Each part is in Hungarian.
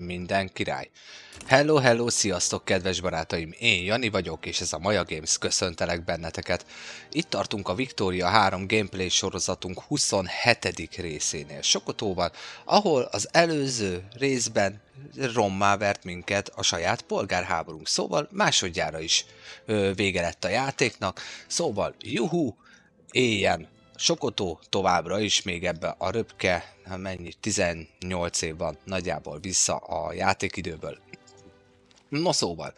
Minden király. Hello, hello, sziasztok kedves barátaim! Én Jani vagyok, és ez a Maja Games, köszöntelek benneteket. Itt tartunk a Victoria 3 gameplay sorozatunk 27. részénél Sokotóval, ahol az előző részben rommá vert minket a saját polgárháborunk, szóval másodjára is vége lett a játéknak, szóval juhu, éljen! Sokotó továbbra is még ebbe a röpke, mennyi, 18 év van nagyjából vissza a játékidőből. No szóval,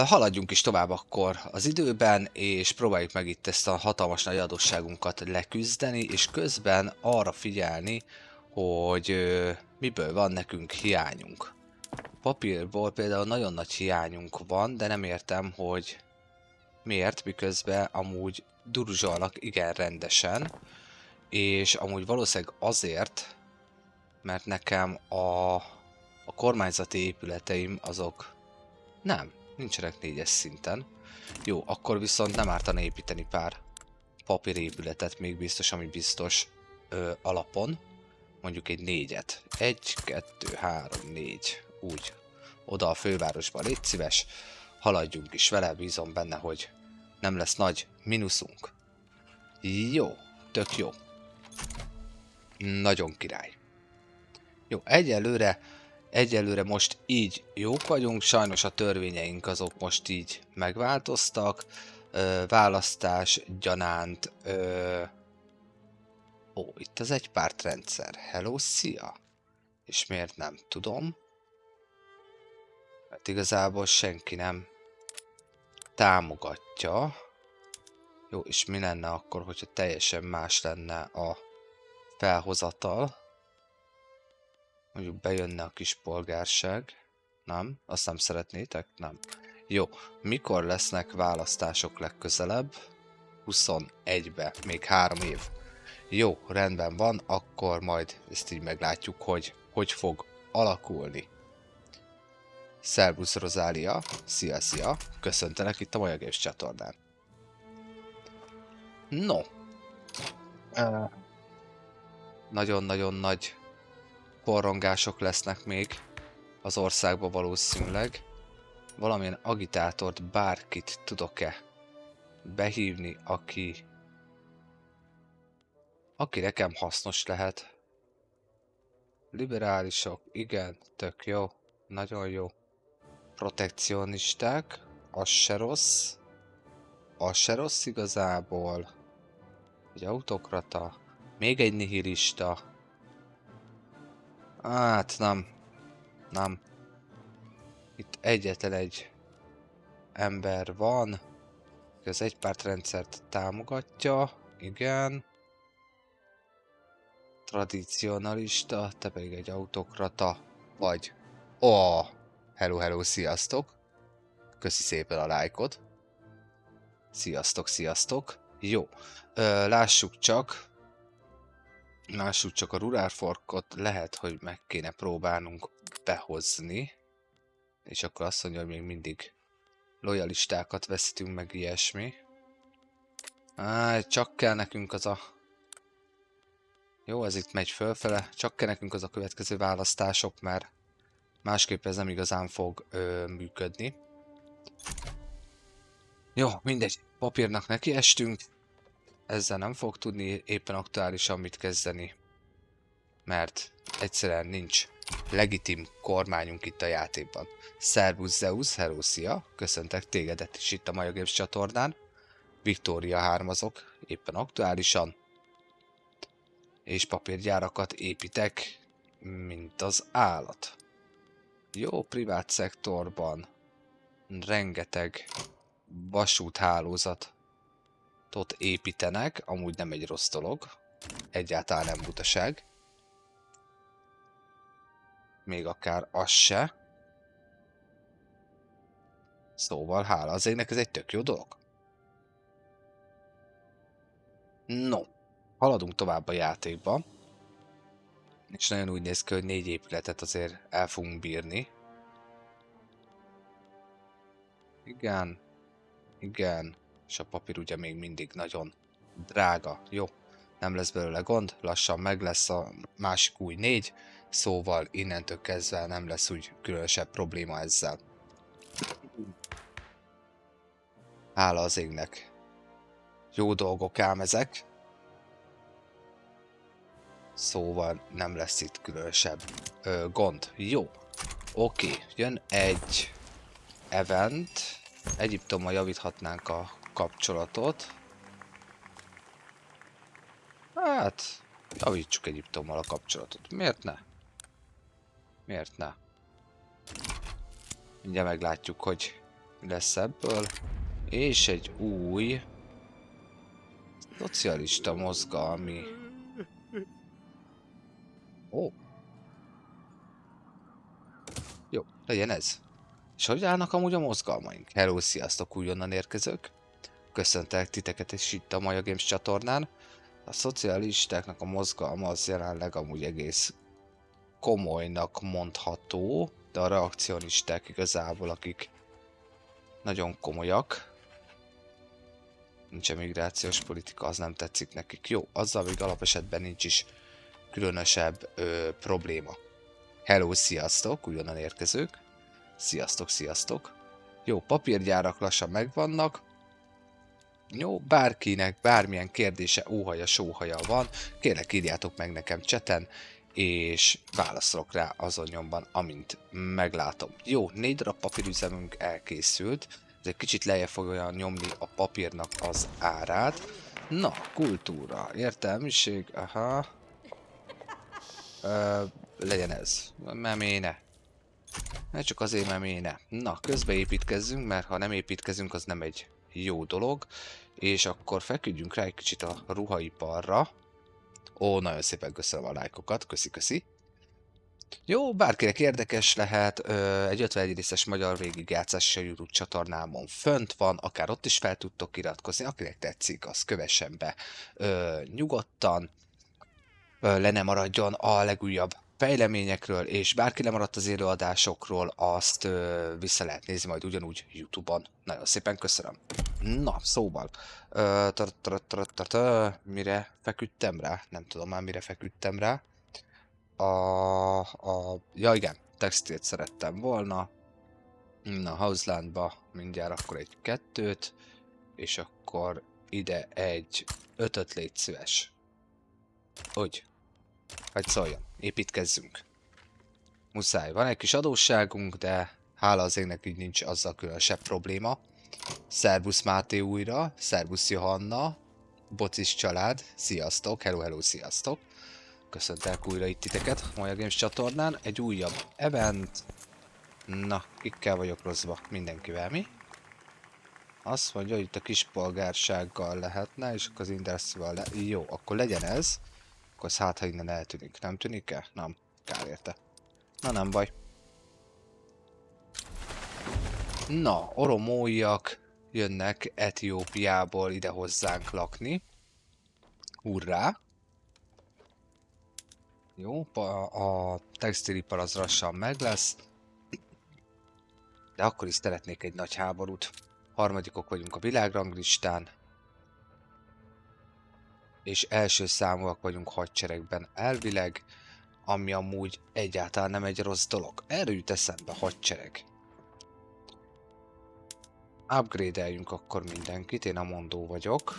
haladjunk is tovább akkor az időben, és próbáljuk meg itt ezt a hatalmas nagy adósságunkat leküzdeni, és közben arra figyelni, hogy miből van nekünk hiányunk. Papírból például nagyon nagy hiányunk van, de nem értem, hogy miért, miközben amúgy duruzsolnak igen rendesen, és amúgy valószínűleg azért, mert nekem a kormányzati épületeim azok nincsenek 4-es szinten. Jó, akkor viszont nem ártana építeni pár papírépületet, még biztos, ami biztos alapon. Mondjuk egy 4-et. 1, 2, 3, 4. Úgy. Oda a fővárosba, légy szíves. Haladjunk is vele, bízom benne, hogy nem lesz nagy mínuszunk. Jó, tök jó. Nagyon király. Jó, egyelőre most így jók vagyunk, sajnos a törvényeink azok most így megváltoztak. Választás gyanánt... Ó, itt az egypártrendszer. Hello, szia! És miért nem tudom? Hát igazából senki nem támogatja. Jó, és mi lenne akkor, hogyha teljesen más lenne a felhozatal? Mondjuk bejönne a kis polgárság. Nem? Azt nem szeretnétek? Nem. Jó, mikor lesznek választások legközelebb? 21-be, még 3 év. Jó, rendben van, akkor majd ezt így meglátjuk, hogy fog alakulni. Szervusz Rozália, szia, köszöntelek itt a Maja Games csatornán. No. Nagyon-nagyon nagy forrongások lesznek még az országban valószínűleg. Valamilyen agitátort, bárkit tudok-e behívni, aki nekem hasznos lehet. Liberálisok, igen, tök jó, nagyon jó. Protekcionisták, az se rossz. Az se rossz igazából. Egy autokrata, még egy nihilista. Hát nem. Itt egyetlen egy ember van, aki az egypártrendszert támogatja, igen. Tradicionalista, te pedig egy autokrata vagy. Hello, sziasztok! Köszi szépen a lájkot. Sziasztok. Jó, lássuk csak a rurálforkot, lehet, hogy meg kéne próbálnunk behozni. És akkor azt mondja, hogy még mindig lojalistákat veszítünk, meg ilyesmi. Csak kell nekünk az a... Jó, ez itt megy fölfele, csak kell nekünk az a következő választások, mert másképp ez nem igazán fog működni. Jó, mindegy, papírnak nekiestünk. Ezzel nem fog tudni éppen aktuálisan mit kezdeni, mert egyszerűen nincs legitim kormányunk itt a játékban. Szervusz Zeus, hello, szia, köszöntek tégedet is itt a Maja Games csatornán. Victoria 3 azok, éppen aktuálisan. És papírgyárakat építek, mint az állat. Jó, privát szektorban rengeteg vasúthálózatot építenek, amúgy nem egy rossz dolog, egyáltalán nem butaság. Még akár az se. Szóval hála az égnek, ez egy tök jó dolog. No, haladunk tovább a játékba. És nagyon úgy néz ki, hogy 4 épületet azért el fogunk bírni. Igen. És a papír ugye még mindig nagyon drága. Jó, nem lesz belőle gond, lassan meg lesz a másik új 4. Szóval innentől kezdve nem lesz úgy különösebb probléma ezzel. Hála az égnek. Jó dolgok ám ezek. Szóval nem lesz itt különösebb gond. Jó. Oké, jön egy event. Egyiptommal javíthatnánk a kapcsolatot. Hát, javítsuk Egyiptommal a kapcsolatot. Miért ne? Miért ne? Mindjárt meglátjuk, hogy mi lesz ebből. És egy új szocialista mozgalmi. Ó. Jó, legyen ez. És hogy állnak amúgy a mozgalmaink? Hello, sziasztok, újonnan érkezők. Köszöntelek titeket is itt a Maja Games csatornán. A szocialistáknak a mozgalma az jelenleg amúgy egész komolynak mondható, de a reakcionisták igazából, akik nagyon komolyak. Nincsen migrációs politika, az nem tetszik nekik. Jó, azzal még alapesetben nincs is különösebb probléma. Hello, sziasztok, újonnan érkezők. Sziasztok, sziasztok. Jó, papírgyárak lassan megvannak. Jó, bárkinek bármilyen kérdése, óhaja, sóhaja van, kérlek írjátok meg nekem chaten, és válaszolok rá azon nyomban, amint meglátom. Jó, 4 darab papírüzemünk elkészült, ez egy kicsit lejjebb fogja nyomni a papírnak az árát. Na, kultúra, értelmiség, aha. Legyen ez, meméne. Ne csak azért meméne. Na, közbeépítkezzünk, mert ha nem építkezünk, az nem egy jó dolog. És akkor feküdjünk rá egy kicsit a ruhaiparra. Ó, nagyon szépen köszönöm a lájkokat, köszi. Jó, bárkinek érdekes lehet, egy 51 részes magyar végigjátszás a YouTube csatornámon fönt van, akár ott is fel tudtok iratkozni, akinek tetszik, az kövessen be nyugodtan, le ne maradjon a legújabb fejleményekről, és bárki lemaradt az élőadásokról, azt vissza lehet nézni majd ugyanúgy YouTube-on. Nagyon szépen köszönöm. Na, szóval, mire feküdtem rá? Nem tudom már, mire feküdtem rá. Ja igen, textilt szerettem volna. Na, Houselandba mindjárt akkor egy 2-t, és akkor ide egy 5-öt légy szíves. Úgy. Hogy szóljon, építkezzünk. Muszáj, van egy kis adósságunk, de hála az égnek így nincs azzal különösebb probléma. Szervusz Máté újra, szervusz Johanna, Bocis család, sziasztok, hello, sziasztok. Köszöntelek újra itt titeket a Maja Games csatornán, egy újabb event. Na, kikkel vagyok rosszba? Mindenkivel, mi? Azt mondja, hogy itt a kispolgársággal lehetne, és akkor az Industry-val jó, akkor legyen ez. Akkor ez hát, ha innen eltűnik. Nem tűnik el? Nem. Kár érte. Na nem baj. Na, oromóiak jönnek Etiópiából ide hozzánk lakni. Hurrá! Jó, a textilipar az lassan meg lesz. De akkor is szeretnék egy nagy háborút. Harmadikok vagyunk a világranglistán. És első számúak vagyunk hadseregben elvileg, ami amúgy egyáltalán nem egy rossz dolog. Erről jut eszembe, hadsereg. Upgrade-eljünk akkor mindenkit, én a mondó vagyok.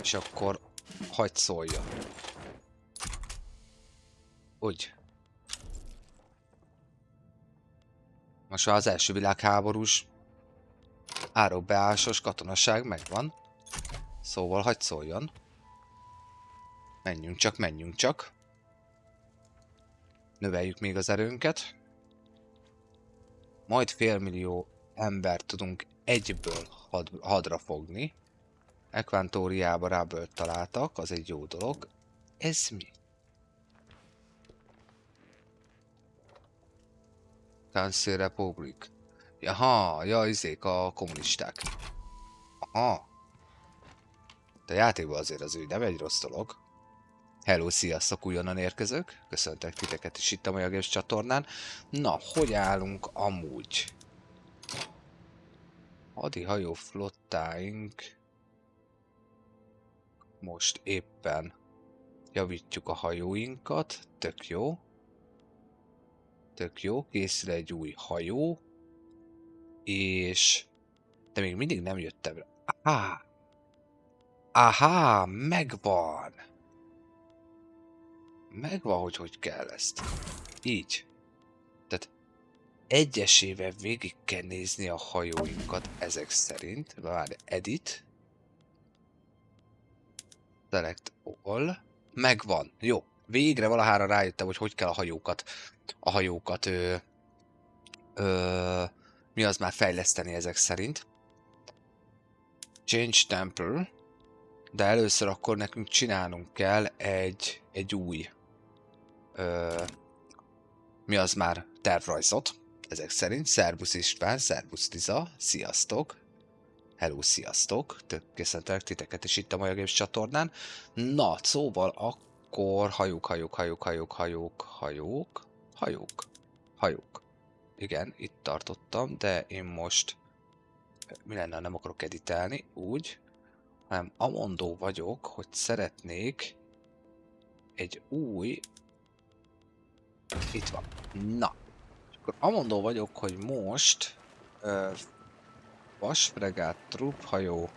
És akkor hagyd szóljon. Úgy. Most már az első világháborús árokbeásos katonaság megvan. Szóval hagyd szóljon. Menjünk csak. Növeljük még az erőnket. Majd 500 000 embert tudunk egyből hadra fogni. Ekvántóriába rábölt találtak, az egy jó dolog. Ez mi? Council Republic. Jaha, ja, izék a kommunisták. Aha. De a játékban azért az ő nem egy rossz dolog. Hello, sziasztok, újonnan érkezők. Köszöntek titeket is itt a Maja Games csatornán. Na, hogy állunk amúgy? Hadihajó flottáink most éppen Javítjuk a hajóinkat. Tök jó. Tök jó. Készül egy új hajó. És... De még mindig nem jöttem rá. Aha! Aha! Megvan! Megvan, hogy kell ezt. Így. Tehát egyesével végig kell nézni a hajóinkat ezek szerint. Várj, edit. Select all. Megvan. Jó. Végre valahára rájöttem, hogy kell a hajókat mi az már fejleszteni ezek szerint. Change temple. De először akkor nekünk csinálnunk kell egy új mi az már tervrajzot. Ezek szerint. Szerbusz István, Szerbusz Liza, sziasztok. Hello, sziasztok. Köszöntelek titeket is itt a Maja Games csatornán. Na, szóval akkor hajók. Igen, itt tartottam, de én most mi lenne, nem akarok editálni, úgy, hanem amondó vagyok, hogy szeretnék egy új... Itt van. Na. És akkor amondó vagyok, hogy most vasfregát, truphajó,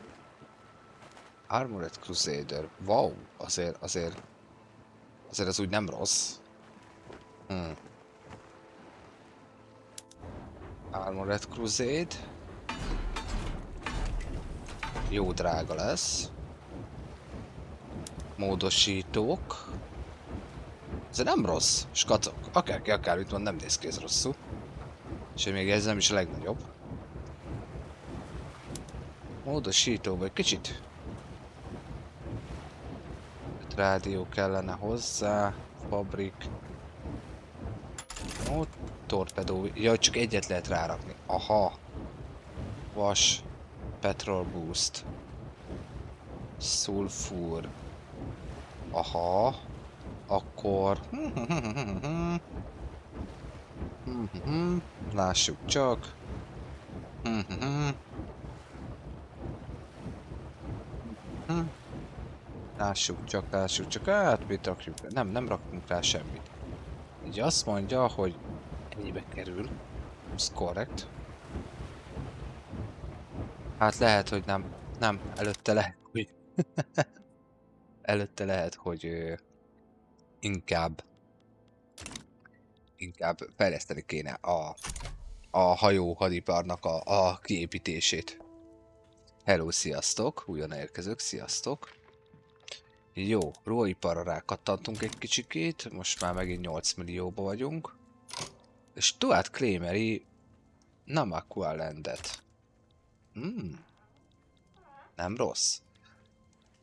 Armored Crusader. Wow, azért az úgy nem rossz. Armored Crusade. Jó drága lesz. Módosítók. Ez nem rossz. Skacok. Akármit van, nem néz ki ez rosszul. És még ez nem is a legnagyobb. Módosító, vagy kicsit. Rádió kellene hozzá. Fabrik. Torpedó. Ja, csak egyet lehet rárakni. Aha. Vas. Petrol boost. Sulfur. Aha. Akkor... Lássuk csak. Lássuk csak. Hát mit rakjuk? Nem rakunk rá semmit. Így azt mondja, hogy ennyibe kerül. Ez korrekt. Hát lehet, hogy nem. Előtte lehet, hogy... Előtte lehet, hogy... Inkább fejleszteni kéne a hajó hadiparnak a kiépítését. Hello, sziasztok! Újon érkezők, sziasztok! Jó, ruhaiparra rákattantunk egy kicsikét, most már megint 8 millióba vagyunk. És Stuart claimeri Namakua landet. Nem rossz.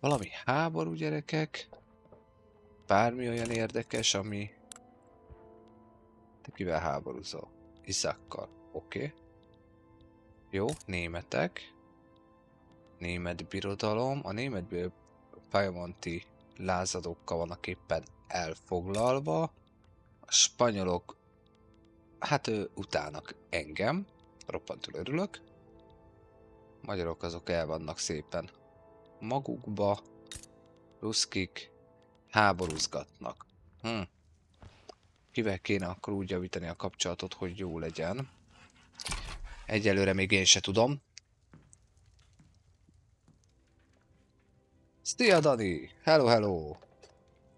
Valami háború, gyerekek. Bármi olyan érdekes, ami... Te kivel háborúzol? Iszakkal. Oké. Jó, németek. Német birodalom. A német piemonti lázadókkal vannak éppen elfoglalva. A spanyolok... Hát utálnak engem. Roppantul örülök. A magyarok azok el vannak szépen magukba. Ruszkik háborúzgatnak. Kivel kéne akkor úgy javítani a kapcsolatot, hogy jó legyen? Egyelőre még én se tudom. Szia, Dani! Hello!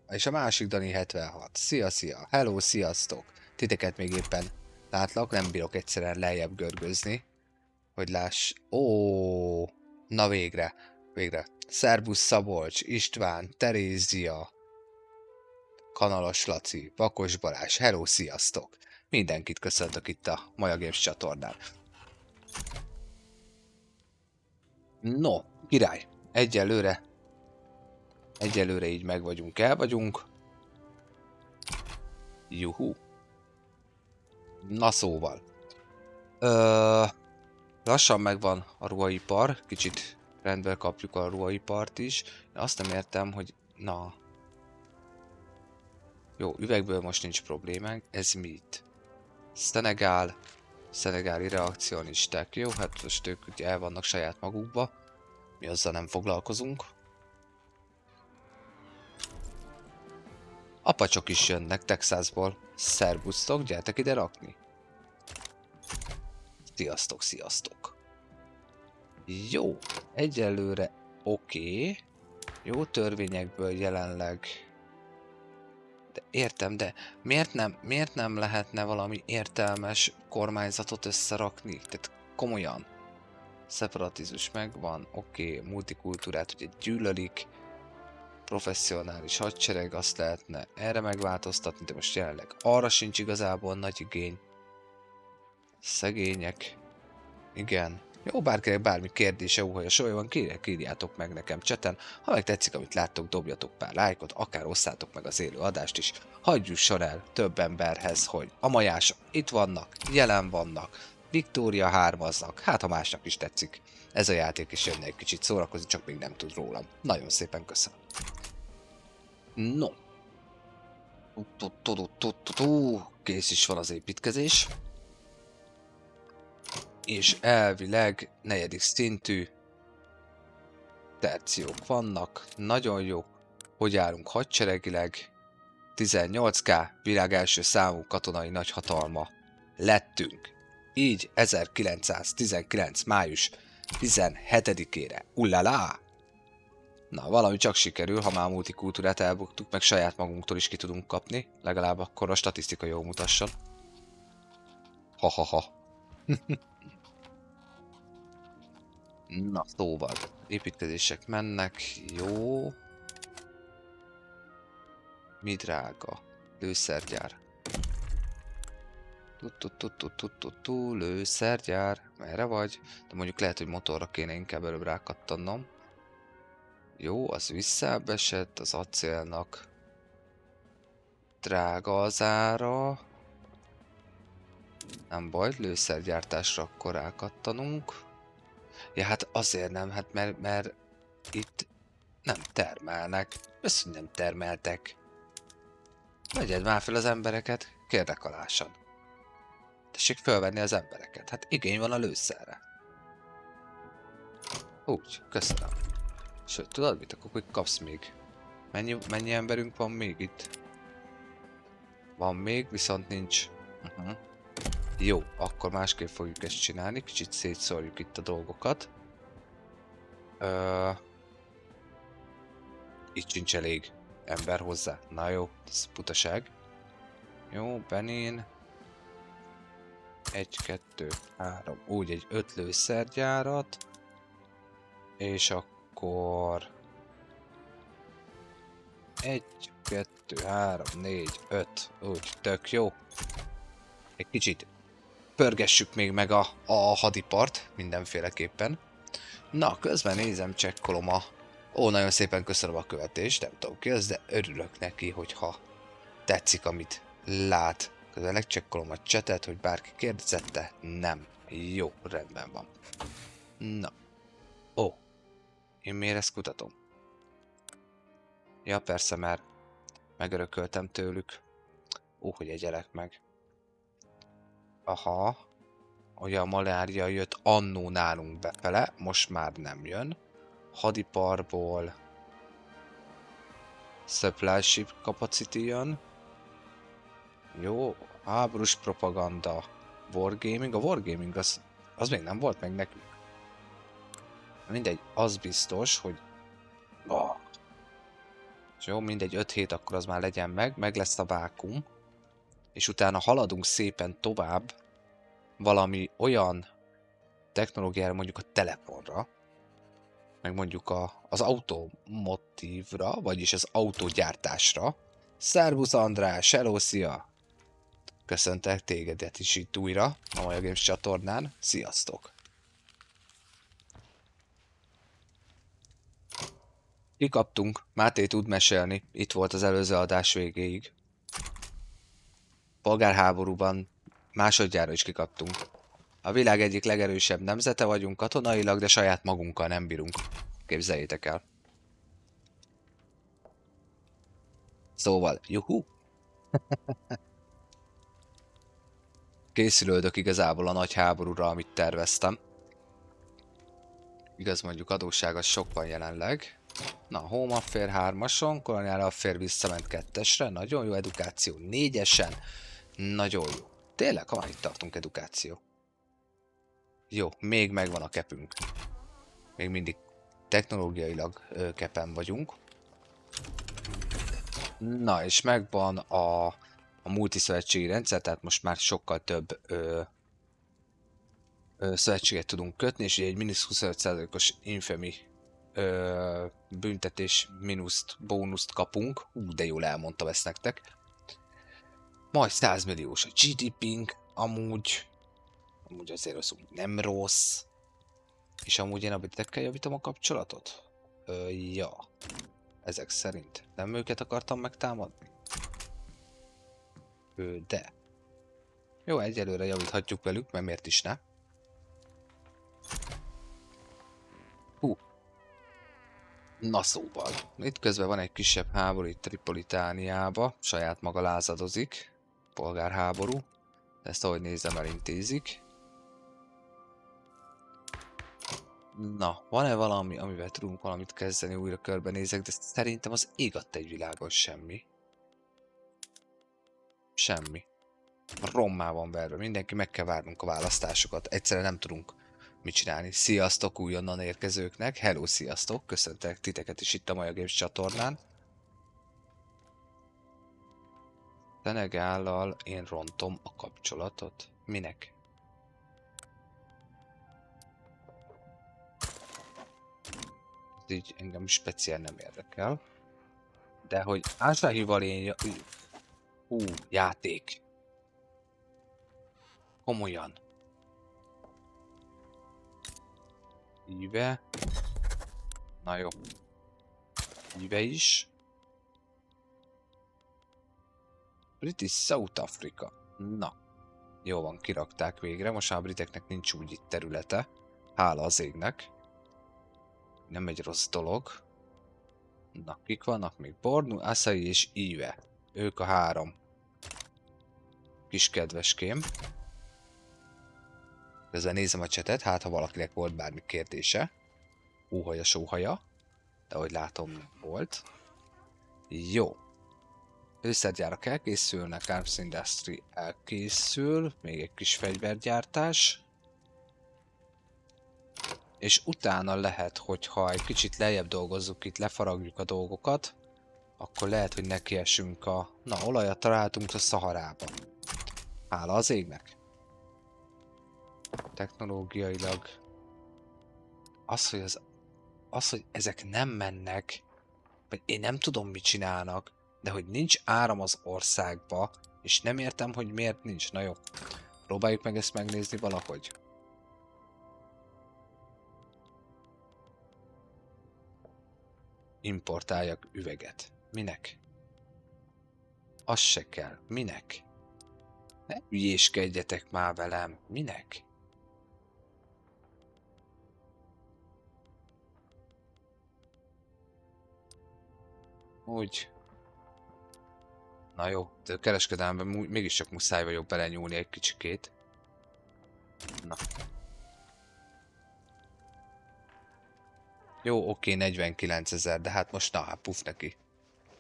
És a másik Dani 76. Szia! Hello, sziasztok! Titeket még éppen látlak, nem bírok egyszerűen lejjebb görgözni. Hogy láss... Ó, na végre! Szerbusz Szabolcs, István, Terézia, Kanalas Laci, Vakos Balázs, hello, sziasztok! Mindenkit köszöntök itt a Maja Games csatornán. No, király! Egyelőre így meg vagyunk, el vagyunk. Juhu! Na szóval. Lassan megvan a ruhaipar, kicsit rendbe kapjuk a ruhaipart is. Én azt nem értem, hogy... Na... Jó, üvegből most nincs problémánk. Ez mit? Szenegáli reakcionisták. Jó, hát most ők ugye el vannak saját magukba. Mi azzal nem foglalkozunk. Apacsok is jönnek Texasból. Szerbusztok, gyertek ide rakni. Sziasztok, sziasztok. Jó, egyelőre oké. Jó törvényekből jelenleg. De értem, de miért nem lehetne valami értelmes kormányzatot összerakni? Tehát komolyan. Szeparatizmus megvan, oké, multikultúrát ugye gyűlölik. Professzionális hadsereg, azt lehetne erre megváltoztatni, de most jelenleg arra sincs igazából nagy igény. Szegények. Igen. Jó, bárkinek bármi kérdése, óhaja soha van, írjátok meg nekem cseten. Ha meg tetszik, amit láttok, dobjatok pár lájkot, akár osszátok meg az élő adást is. Hadd jusson el több emberhez, hogy a majások itt vannak, jelen vannak, Viktória hármaznak, hát ha másnak is tetszik. Ez a játék is jönne egy kicsit szórakozni, csak még nem tud rólam. Nagyon szépen köszönöm. No. Kész is van az építkezés. És elvileg 4. szintű terciók vannak, nagyon jó. Hogy állunk hadseregileg? 18K, világ első számú katonai nagyhatalma lettünk. Így 1919. május 17-ére. Ullala! Na, valami csak sikerül, ha már a multikultúrát elbuktuk, meg saját magunktól is ki tudunk kapni. Legalább akkor a statisztika jól mutasson. Ha. Na, szóval, építkezések mennek, jó. Mi drága? Lőszergyár. Lőszergyár. Merre vagy? De mondjuk lehet, hogy motorra kéne inkább előbb rákattannom. Jó, az visszább esett, az acélnak. Drága az ára. Nem baj, lőszergyártásra akkor rákattanunk. Ja, hát azért nem, hát mert itt nem termelnek. Ezt, hogy nem termeltek. Vegyed már fel az embereket, kérlek alásan. Tessék felvenni az embereket, hát igény van a lőszerre. Úgy, köszönöm. Sőt, tudod mit, akkor hogy kapsz még? Mennyi emberünk van még itt? Van még, viszont nincs. Jó, akkor másképp fogjuk ezt csinálni, kicsit szétszórjuk itt a dolgokat. Itt sincs elég ember hozzá. Na jó, ez butaság. Jó, Benin. 1, 2, 3. Úgy egy 5 lőszergyárat. És akkor... 1, 2, 3, 4, 5. Úgy, tök jó. Egy kicsit pörgessük még meg a hadipart, mindenféleképpen. Na, közben nézem, csekkolom a... Ó, nagyon szépen köszönöm a követést, nem tudom ki az, de örülök neki, hogyha tetszik, amit lát. Közben legcsekkolom a chatet, hogy bárki kérdezette. Nem. Jó, rendben van. Na. Ó. Én miért ezt kutatom? Ja, persze, mert megörököltem tőlük. Ó, hogy egyelek meg. Aha. Ugye a malária jött annó nálunk befele, most már nem jön. Hadiparból supply ship capacity jön. Jó, háborús propaganda. Wargaming. A Wargaming az még nem volt meg nekünk. Mindegy, az biztos, hogy... Oh. Jó, mindegy, 5 hét akkor az már legyen meg lesz a vákum. És utána haladunk szépen tovább valami olyan technológiára, mondjuk a telefonra, meg mondjuk az automotívra, vagyis az autógyártásra. Szervusz András, hello, szia! Köszöntek tégedet is itt újra a Maja Games csatornán. Sziasztok! Kikaptunk, Máté tud mesélni, itt volt az előző adás végéig. Polgárháborúban másodjára is kikaptunk. A világ egyik legerősebb nemzete vagyunk katonailag, de saját magunkkal nem bírunk. Képzeljétek el. Szóval, juhu! Készülődök igazából a nagy háborúra, amit terveztem. Igaz, mondjuk adósság az sok van jelenleg. Na, Home Affair 3-ason, Colonial Affair visszament 2-esre, nagyon jó, edukáció 4-esen, nagyon jó. Tényleg, ha itt tartunk edukáció. Jó, még megvan a kepünk. Még mindig technológiailag kepen vagyunk. Na, és megvan a multiszövetségi rendszer, tehát most már sokkal több szövetséget tudunk kötni, és egy mínusz 25%-os infamy büntetés mínuszt, bónuszt kapunk. De jól elmondtam ezt nektek. Majd 100 milliós a GDP-nk, amúgy azért az úgy nem rossz. És amúgy én a britekkel javítom a kapcsolatot? Ja. Ezek szerint. Nem őket akartam megtámadni? De. Jó, egyelőre javíthatjuk velük, mert miért is ne? Na szóval. Itt közben van egy kisebb háború itt Tripolitániába. Saját maga lázadozik. Polgárháború. De ezt ahogy nézem elintézik. Na, van-e valami, amivel tudunk valamit kezdeni, újra körbenézek, de szerintem az ég adta egy világon semmi. Semmi. Rommá van verve, mindenki meg kell várnunk a választásokat, egyszerűen nem tudunk mit csinálni. Sziasztok újonnan érkezőknek, hello sziasztok, köszöntek titeket is itt a Maja Games csatornán. Szenegállal én rontom a kapcsolatot. Minek? Ez így engem speciál nem érdekel. De hogy Ázsáhival én... játék. Komolyan. Íve. Na jó. Íve is. British South Africa. Na. Jó van, kirakták végre. Most már a briteknek nincs úgy itt területe. Hála az égnek. Nem egy rossz dolog. Na, kik vannak még? Bornu, Asai és Íve. Ők a 3. Kis kedveském. Közben nézem a csetet, hát ha valakinek volt bármi kérdése. Óhaja, sóhaja. De ahogy látom, nem volt. Jó. Őszergyárak elkészülnek, Arms Industry elkészül. Még egy kis fegyvergyártás. És utána lehet, hogyha egy kicsit lejjebb dolgozzuk itt, lefaragjuk a dolgokat, akkor lehet, hogy nekiesünk a... Na, olajat találtunk a Szaharába. Hála az égnek. Technológiailag... Az, hogy ezek nem mennek, vagy én nem tudom, mit csinálnak, de hogy nincs áram az országba, és nem értem, hogy miért nincs. Na jó, próbáljuk meg ezt megnézni valahogy. Importáljak üveget. Minek? Az se kell. Minek? Ne ügyéskedjetek már velem. Minek? Úgy. Na jó, de a kereskedelemben mégiscsak muszáj vagyok belenyúlni egy kicsikét. Na. Jó, oké, 49 000, de hát most na, puf neki.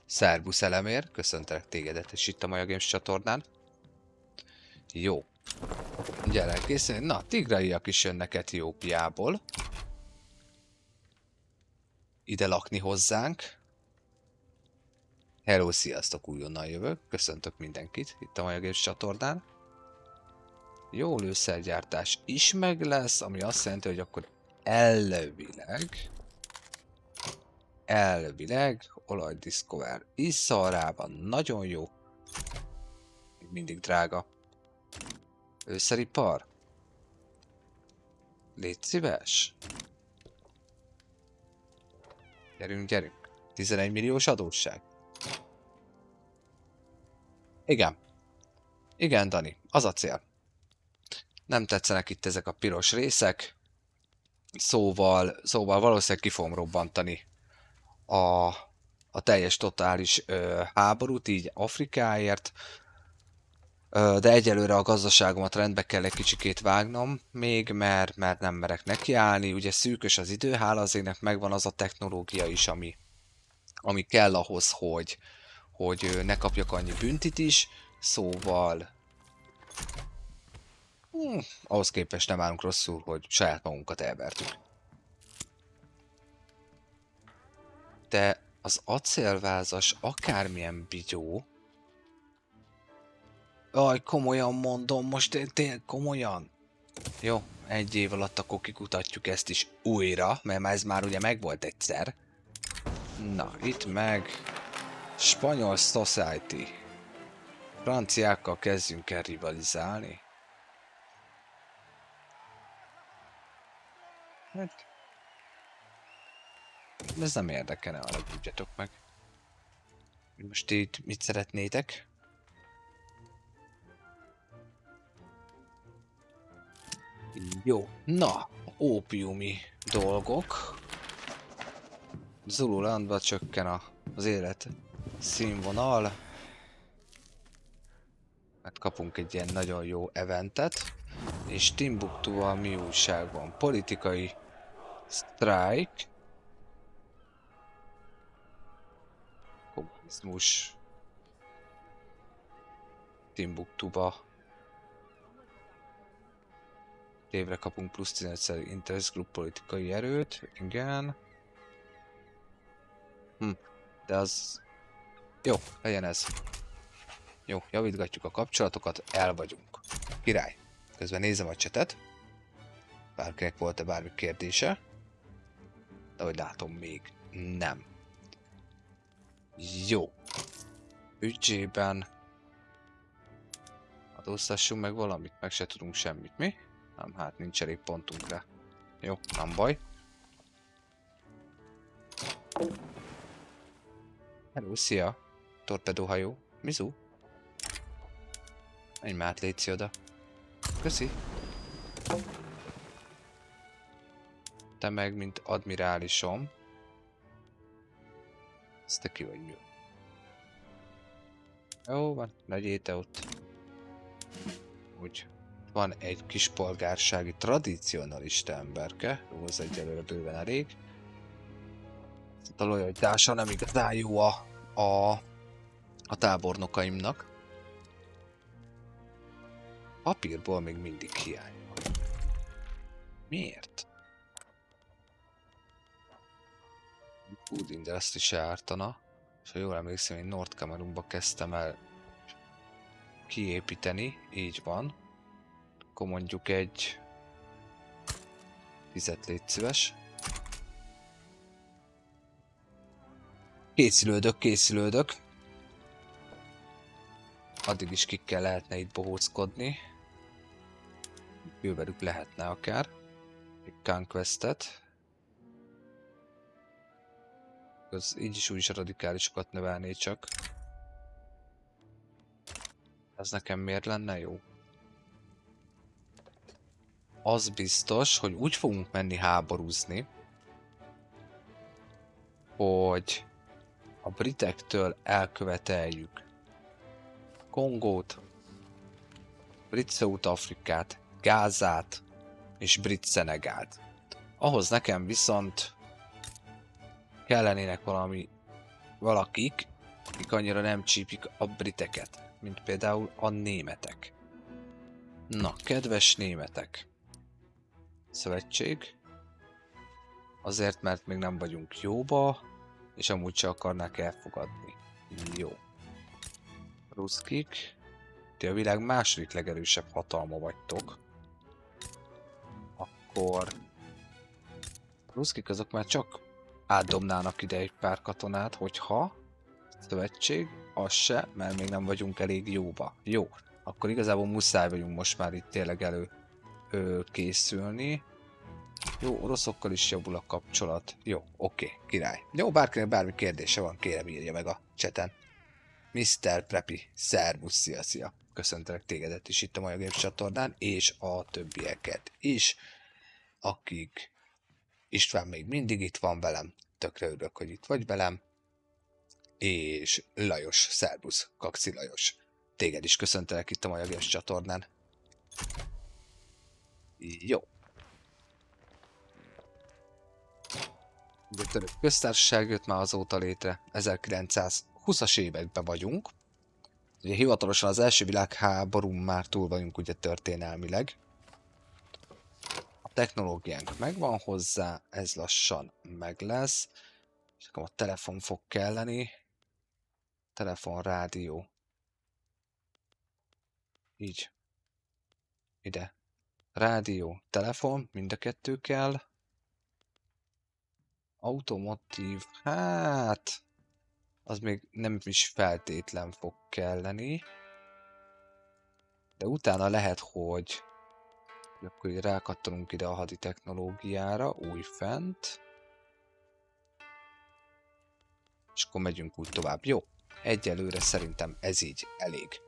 Szerbusz elemér, köszöntelek tégedet és itt a Maja Games csatornán. Jó. Gyere, készülni. Na, tigraiak is jönnek Etiópiából. Ide lakni hozzánk. Hello, sziasztok, újonnan jövök. Köszöntök mindenkit itt a Maja Games csatornán. Jó lőszergyártás is meg lesz, ami azt jelenti, hogy akkor elvileg olaj Discover is Szaharában nagyon jó. Még mindig drága. Őszeripar? Légy szíves. Gyerünk, gyerünk. 11 milliós adósság. Igen. Igen, Dani. Az a cél. Nem tetszenek itt ezek a piros részek. Szóval valószínűleg ki fogom robbantani a teljes totális háborút, így Afrikáért. De egyelőre a gazdaságomat rendbe kell egy kicsikét vágnom, még mert nem merek nekiállni. Ugye szűkös az idő, hála az égnek megvan az a technológia is, ami kell ahhoz, hogy ne kapjak annyi büntit is. Szóval ahhoz képest nem állunk rosszul, hogy saját magunkat elvertük. De az acélvázas akármilyen bigyó... Aj, komolyan mondom, most tényleg komolyan. Jó, egy év alatt akkor kikutatjuk ezt is újra, mert ez már ugye megvolt egyszer. Na, itt meg... Spanyol Society. Franciákkal kezdjünk el rivalizálni. Hát... Ez nem érdekelne, alapítjatok meg. Most itt mit szeretnétek? Jó, na, ópiumi dolgok. Zululandba csökken az élet színvonal. Hát kapunk egy ilyen nagyon jó eventet. És Timbuktuval mi újság van? Politikai strike. Kommunizmus. Timbuktuba. Évre kapunk plusz 15-szer interest group politikai erőt. Igen. De az... Jó, legyen ez. Jó, javítgatjuk a kapcsolatokat, el vagyunk. Király. Közben nézem a csetet. Bárkinek volt-e bármi kérdése. De ahogy látom, még nem. Jó. Büdzsében... Adóztassunk meg valamit, meg se tudunk semmit, mi? Nem, hát nincs elég pontunk rá. Jó, nem baj. Hello, szia! Torpedóhajó. Mizu? Menj már át, létszi oda. Köszi. Te meg, mint admirálisom. Ez te ki vagy mi? Jó van, legyél te ott. Úgy. Van egy kis polgársági tradicionalista emberke. Jó, az egyelőre bőven elég. A lojalitása nem igazán jó a tábornokaimnak. Papírból még mindig hiány van. Miért? Food Industry se ártana. És ha jól emlékszem, én North Cameroonba kezdtem el kiépíteni. Így van. Akkor mondjuk egy... 10 légy szíves. Készülődök. Addig is kikkel lehetne itt bohóckodni. Bővelük lehetne akár. Egy Conquestet. Az így is úgy is a radikálisokat növelné csak. Ez nekem miért lenne jó? Az biztos, hogy úgy fogunk menni háborúzni, hogy a britektől elköveteljük Kongót, Brit South-Afrikát, Gázát és Brit Szenegált. Ahhoz nekem viszont kellenének valakik, akik annyira nem csípik a briteket, mint például a németek. Na, kedves németek! Szövetség. Azért, mert még nem vagyunk jóba, és amúgy se akarnák elfogadni. Jó. Ruszkik. Ti a világ második legerősebb hatalma vagytok. Akkor... Ruszkik azok már csak átdobnának ide egy pár katonát, hogyha... Szövetség, az se, mert még nem vagyunk elég jóba. Jó. Akkor igazából muszáj vagyunk most már itt tényleg készülni. Jó, oroszokkal is javul a kapcsolat. Jó, oké, király. Jó, bárkinek bármi kérdése van, kérem írja meg a chaten. Mr. Preppy, szervusz, szia. Köszöntelek tégedet is itt a Maja Games csatornán, és a többieket is, akik István még mindig itt van velem. Tökre örülök, hogy itt vagy velem. És Lajos, szervusz, Kaxi Lajos. Téged is köszöntelek itt a Majages csatornán. Jó. A török köztársaság jött már azóta létre, 1920-as években vagyunk. Ugye hivatalosan az első világháborún már túl vagyunk ugye történelmileg. A technológiánk megvan hozzá, ez lassan meg lesz. És akkor a telefon fog kelleni. Telefon, rádió. Így. Ide. Rádió, telefon, mind a kettő kell. Automotív, hát... Az még nem is feltétlen fog kelleni. De utána lehet, hogy... Akkor így rákattanunk ide a hadi technológiára, új fent. És akkor megyünk úgy tovább. Jó, egyelőre szerintem ez így elég.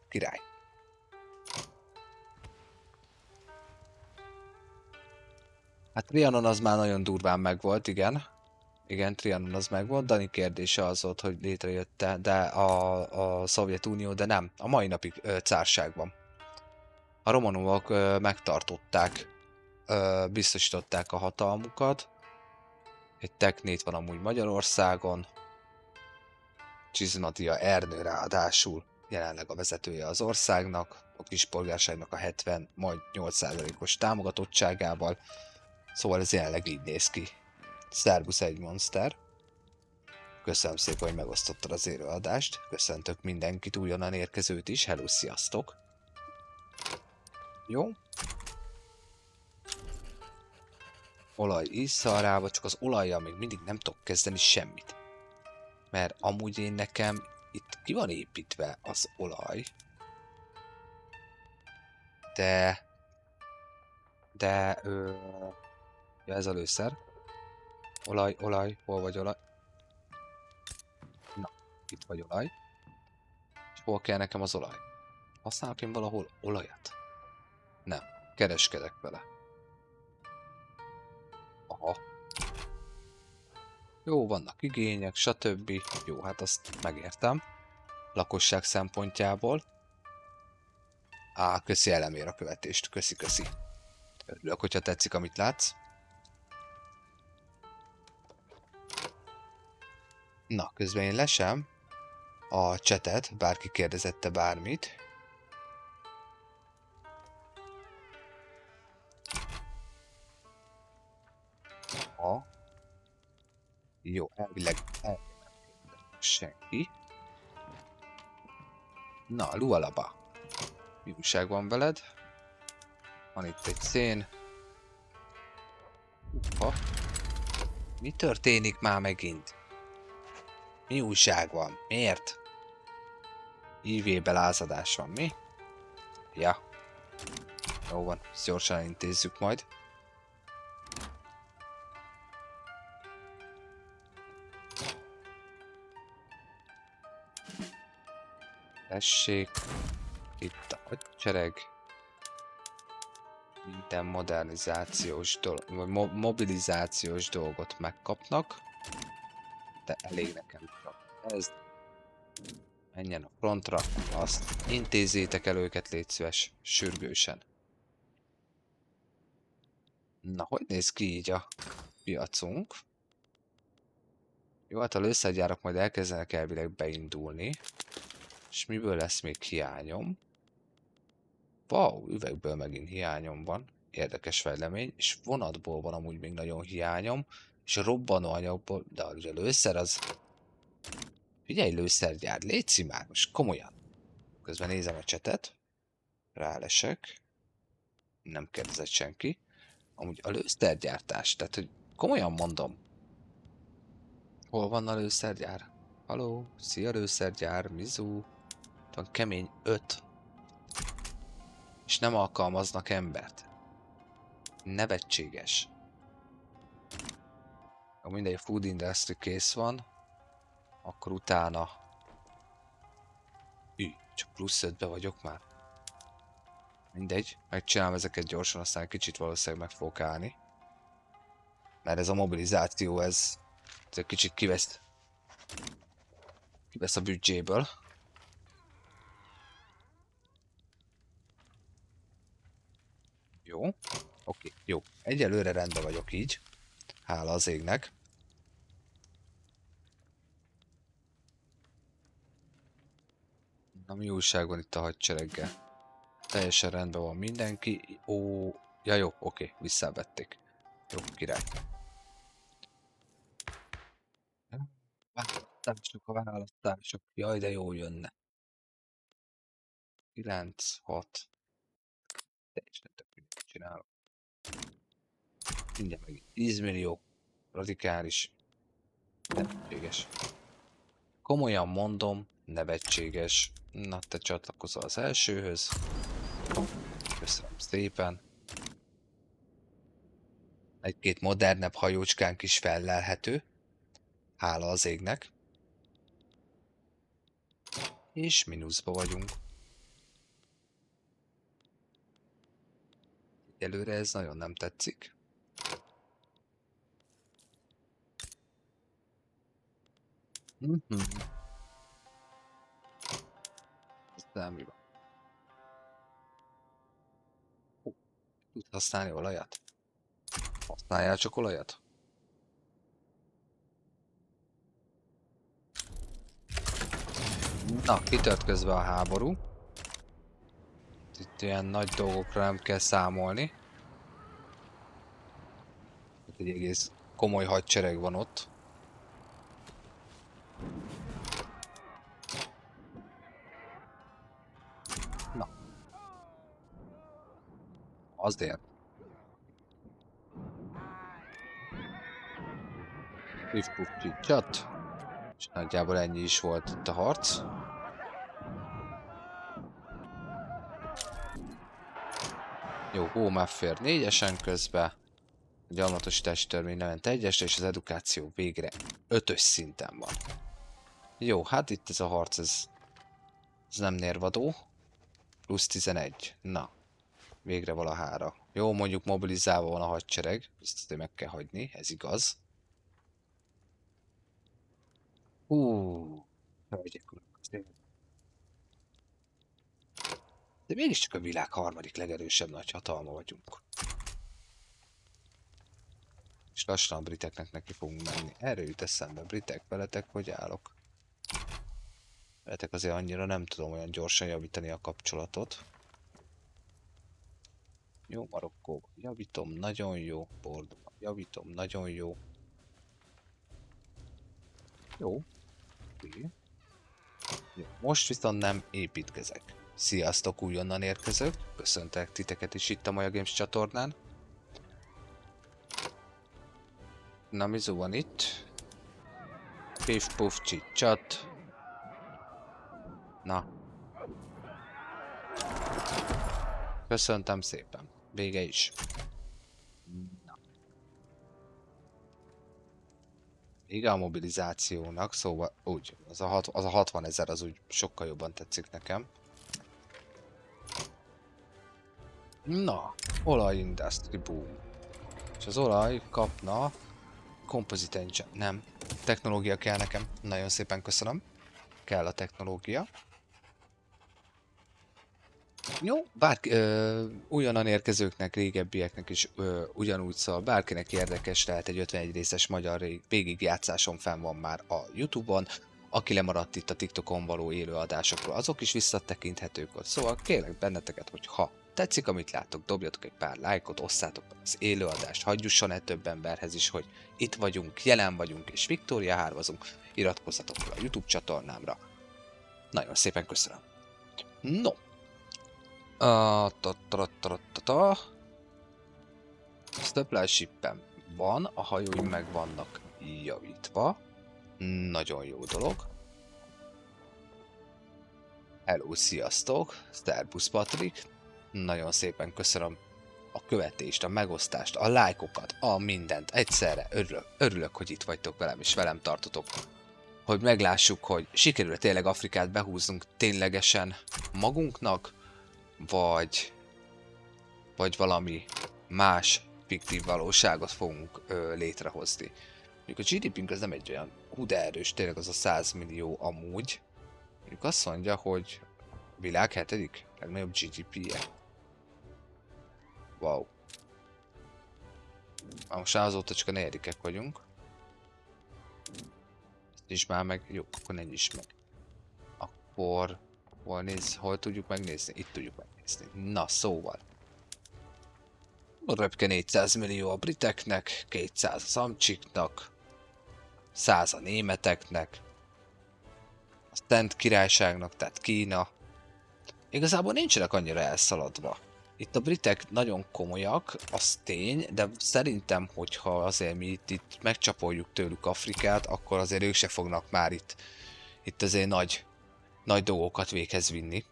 Király. Hát Trianon az már nagyon durván megvolt, igen. Igen, Trianon az megvolt. Dani kérdése az volt, hogy létrejött-e, de a Szovjetunió, de nem. A mai napig cárságban. A romanovak megtartották, biztosították a hatalmukat. Egy teknét van amúgy Magyarországon. Csizmadia Ernő ráadásul jelenleg a vezetője az országnak, a kispolgárságnak a 70, majd 8%-os támogatottságával. Szóval ez jelenleg így néz ki. Szervusz egy monster. Köszönöm szépen, hogy megosztottad az élőadást. Köszöntök mindenkit, újonnan érkezőt is. Hello, sziasztok! Jó. Olaj is szarába, csak az olajjal még mindig nem tudok kezdeni semmit. Mert amúgy én nekem itt ki van építve az olaj. De... Ja, ez a lőszer. Olaj, hol vagy olaj? Na, itt vagy olaj. És hol kell nekem az olaj? Használok én valahol olajat? Nem, kereskedek vele. Aha. Jó, vannak igények, stb. Jó, hát azt megértem. Lakosság szempontjából. Köszi elemér a követést, köszi. Örülök, hogyha tetszik, amit látsz. Na, közben én lesem a chatet, bárki kérdezette bármit. Jó, elvileg senki. Na, Lualaba. Mi újság van veled? Van itt egy szén. Mi történik már megint? Mi újság van? Miért? IV-be lázadás van, mi? Ja. Jó van, ezt gyorsan intézzük majd. Tessék. Itt a hadsereg. Minden modernizációs dolog, vagy mobilizációs dolgot megkapnak. De elég nekem csak ez. Menjen a frontra, azt intézzétek el őket, légy szíves, sürgősen. Na, hogy néz ki így a piacunk? Jó, hát a lőszergyárak majd elkezdenek elvileg beindulni. És miből lesz még hiányom? Wow, üvegből megint hiányom van. Érdekes fejlemény. És vonatból van amúgy még nagyon hiányom. És a robbanóanyagból, de a lőszer az... Figyelj, lőszergyár, légy már, most komolyan. Közben nézem a csetet. Rálesek. Nem kérdezett senki. Amúgy a lőszergyártás, tehát hogy komolyan mondom. Hol van a lőszergyár? Haló, szia lőszergyár, Mizu. Itt van kemény 5. És nem alkalmaznak embert. Nevetséges. Ha mindegy, a food industry kész van, akkor utána... Csak plusz 5-be vagyok már. Mindegy, megcsinálom ezeket gyorsan, aztán kicsit valószínűleg meg fogok állni. Mert ez a mobilizáció, ez egy kicsit kivesz a büdzséből. Jó. Oké, jó. Egyelőre rendben vagyok így. Hála az égnek. Na, mi újság van itt a hadsereggel? Teljesen rendben van mindenki. Ó, ja jó, oké, visszavették. Jó, király. Választások, a választások. Jaj, de jó jönne. 9, 6. Teljesen tök mindent csinálok. Mindjárt meg 10 millió. Radikális. Nevetséges. Komolyan mondom, nevetséges. Na, te csatlakozol az elsőhöz. Köszönöm szépen. Egy-két modernebb hajócskánk is fellelhető. Hála az égnek. És mínuszba vagyunk. Egyelőre ez nagyon nem tetszik. Aztán mi van? Tud használni olajat? Használjál csak olajat? Na, kitört közben a háború. Itt ilyen nagy dolgokra nem kell számolni. Itt egy egész komoly hadsereg van ott. Na. Azért. Pif-puf csicsat. És nagyjából ennyi is volt itt a harc. Jó, Home Affair 4-esen közben. A gyarmatosítási törvény lement 1-esre, és az edukáció végre 5-ös szinten van. Jó, hát itt ez a harc, ez nem nérvadó. Plusz 11. Na, végre valahára. Jó, mondjuk mobilizálva van a hadsereg, ezt azért meg kell hagyni, ez igaz. Hölgyek urak, de mégiscsak a világ harmadik legerősebb nagyhatalma vagyunk. És lassan a briteknek neki fogunk menni. Erről jut eszembe, britek, veletek hogy állok? Veletek azért annyira nem tudom olyan gyorsan javítani a kapcsolatot. Jó, Marokkó, javítom, nagyon jó. Bordó, javítom, nagyon jó. Jó. Jó. Most viszont nem építkezek. Sziasztok, újonnan érkezők. Köszöntek titeket is itt a Maja Games csatornán. Na, Mizu van itt. Pif puf csicsat. Na. Köszöntem szépen. Vége is. Na. Vége a mobilizációnak, szóval úgy, az a 60 000 az úgy sokkal jobban tetszik nekem. Na, olaj industry boom. És az olaj kapna composite engine, nem. Technológia kell nekem. Nagyon szépen köszönöm. Kell a technológia. Jó, újonnan érkezőknek, régebbieknek is ugyanúgy szól, bárkinek érdekes lehet, egy 51 részes magyar végigjátszásom fenn van már a Youtube-on, aki lemaradt itt a TikTokon való élőadásokról, azok is visszatekinthetők ott, szóval kérlek benneteket, hogy ha tetszik, amit látok, dobjatok egy pár lájkot, osszátok meg az élőadást, hagyjusson több emberhez is, hogy itt vagyunk, jelen vagyunk és Viktória hárvazunk, iratkozzatok fel a YouTube csatornámra. Nagyon szépen köszönöm. No. Supply shippen van, a hajóim meg vannak javítva. Nagyon jó dolog. Hello, sziasztok! Szerbusz Patrik! Nagyon szépen köszönöm a követést, a megosztást, a lájkokat, a mindent. Egyszerre örülök, hogy itt vagytok velem és velem tartotok. Hogy meglássuk, hogy sikerül tényleg Afrikát behúznunk ténylegesen magunknak, vagy valami más fiktív valóságot fogunk létrehozni. Mondjuk a GDP-nk az nem egy olyan de erős, tényleg az a 100 millió amúgy. Mondjuk azt mondja, hogy világ 7. legnagyobb GDP-je. Wow. Most azóta csak a negyedikek vagyunk. Ezt is már meg. Jó, akkor ne is meg. Akkor... Hol tudjuk megnézni? Itt tudjuk megnézni. Na, szóval. Röpke 400 millió a briteknek, 200 az amcsiknak, 100 a németeknek, a Szent Királyságnak, tehát Kína. Igazából nincsenek annyira elszaladva. Itt a britek nagyon komolyak, az tény, de szerintem, hogyha azért mi itt megcsapoljuk tőlük Afrikát, akkor azért ők se fognak már itt azért nagy dolgokat véghez vinni.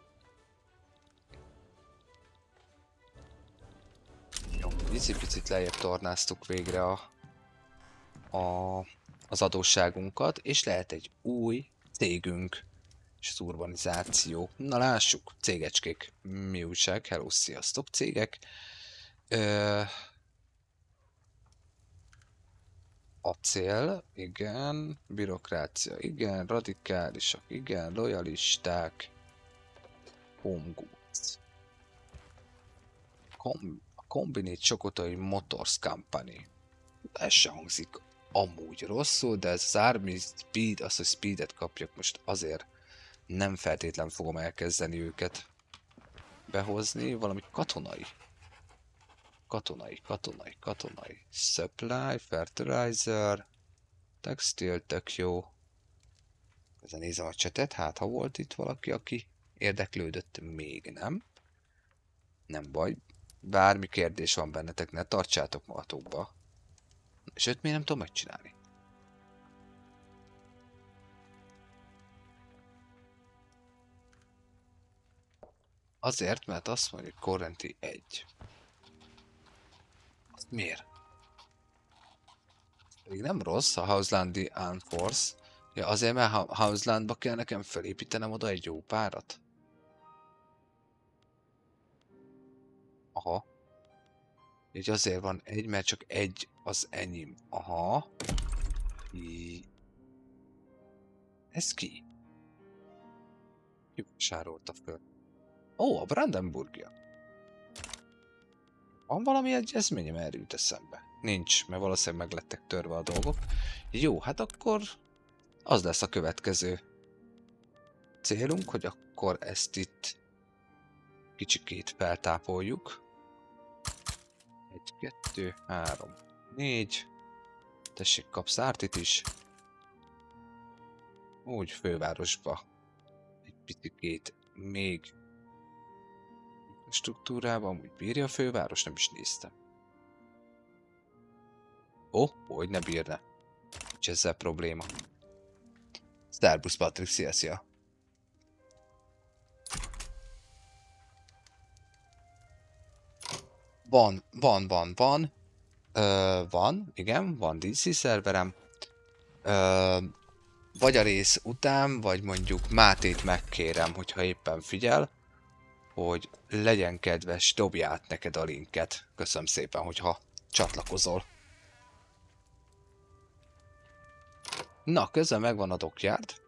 Jó, picit lejjebb tornáztuk végre az adósságunkat, és lehet egy új cégünk. És az urbanizáció. Na lássuk, cégecskék. Mi újság? Hello, sziasztok cégek. Acél, igen. Bürokrácia, igen. Radikálisak, igen. Lojalisták. Home goods. Combinate Chocotoy Motors Company. Ez se hangzik amúgy rosszul, de ez az Army Speed, az, hogy Speedet kapjak most azért nem feltétlen fogom elkezdeni őket behozni. Valami katonai. Katonai. Supply, fertilizer, textil, tök jó. Ezen nézem a csetet, hát ha volt itt valaki, aki érdeklődött, még nem. Nem baj. Bármi kérdés van bennetek, ne tartsátok magatokba. És őt miért nem tudom megcsinálni? Azért, mert azt mondja, hogy Correnti 1. Azt miért? Még nem rossz a Houselandi Armed Force. Ja, azért, mert Houselandba kell nekem felépítenem oda egy jó párat. Aha. Így azért van egy, mert csak egy az enyém. Aha. Ez ki? Ki sárolta föl? Ó, a Brandenburgia. Van valami egyezményem, erről jut eszembe? Nincs, mert valószínűleg meg lettek törve a dolgok. Jó, hát akkor az lesz a következő célunk, hogy akkor ezt itt kicsikét feltápoljuk. 1, 2, 3, 4. Tessék, kapsz ártit is. Úgy fővárosba. Egy picikét még struktúrában, úgy bírja a főváros, nem is néztem. Ó, hogy ne bírna. Nincs ezzel probléma. Szerbusz Patrik, szia. Van. Van, igen, van DC szerverem. Vagy a rész után, vagy mondjuk Mátét megkérem, hogyha éppen figyel, hogy legyen kedves, dobja át neked a linket. Köszönöm szépen, hogyha csatlakozol. Na, közben megvan a Dockyard.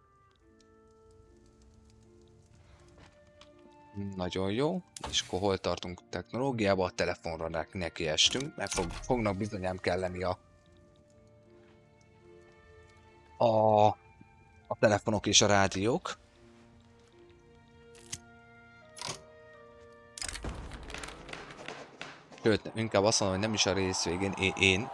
Nagyon jó. És akkor hol tartunk technológiában? A telefonra neki estünk, mert fognak bizonyám kelleni a telefonok és a rádiók. Sőt, inkább azt mondom, hogy nem is a rész végén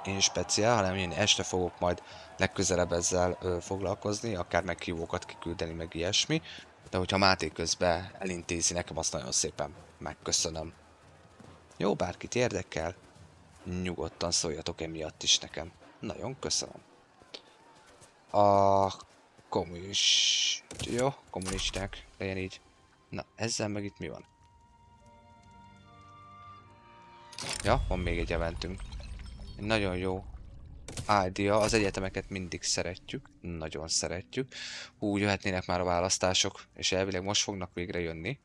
én speciál, hanem én este fogok majd legközelebb ezzel foglalkozni, akár meghívókat kiküldeni, meg ilyesmi. De hogyha Máté közben elintézi nekem, azt nagyon szépen megköszönöm. Jó, bárkit érdekel, nyugodtan szóljatok emiatt is nekem. Nagyon köszönöm. A Jó, kommunisták, legyen így. Na, ezzel meg itt mi van? Ja, van még egy eventünk. Egy nagyon jó idea, az egyetemeket mindig szeretjük, nagyon szeretjük. Hú, jöhetnének már a választások, és elvileg most fognak végre jönni.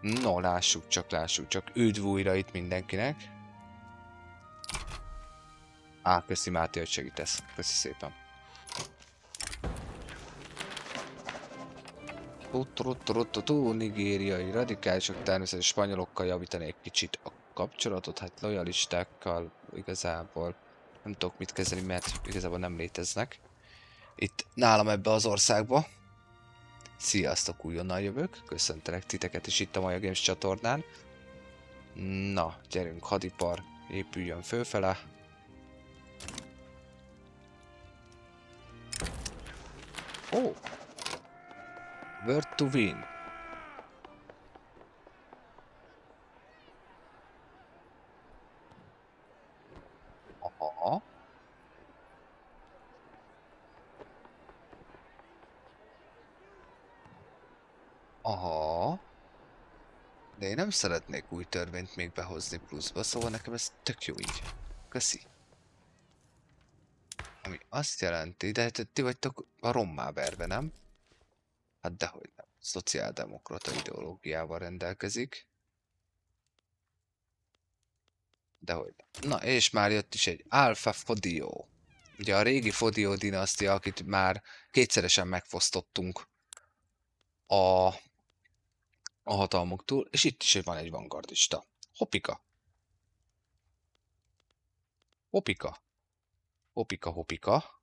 No, lássuk csak. Üdv újra itt mindenkinek. Köszi Máté, hogy segítesz. Köszi szépen. Nigériai radikálisok természetesen spanyolokkal javítani egy kicsit a kapcsolatot, hát lojalistákkal igazából nem tudok mit kezdeni, mert igazából nem léteznek. Itt nálam ebbe az országba. Sziasztok, újonnan jövök, köszöntelek titeket is itt a Maja Games csatornán. Na, gyerünk, hadipar, épüljön fölfele. Ó! Word to win. Aha. Aha. De én nem szeretnék új törvényt még behozni pluszba, szóval nekem ez tök jó így. Köszi. Ami azt jelenti, de hát ti vagytok a rommáberbe, nem? Hát dehogy nem. Szociáldemokrata ideológiával rendelkezik. Dehogy nem. Na, és már jött is egy Alpha Fodio. Ugye a régi Fodio dinasztia, akit már kétszeresen megfosztottunk a hatalmuktól, és itt is van egy vanguardista. Hopika. Hopika. Hopika, hopika.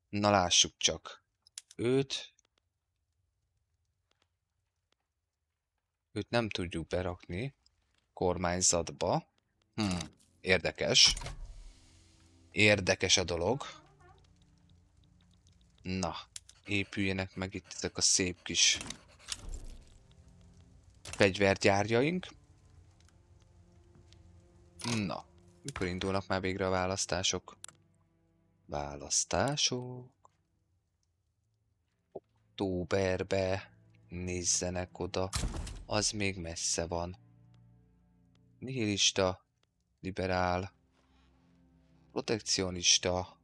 Na lássuk csak. Őt nem tudjuk berakni kormányzatba. Érdekes. Érdekes a dolog. Na, épüljenek meg itt ezek a szép kis fegyvergyárjaink. Na, mikor indulnak már végre a választások? Választások. Októberbe nézzenek oda. Az még messze van. Nihilista, liberál, protekcionista.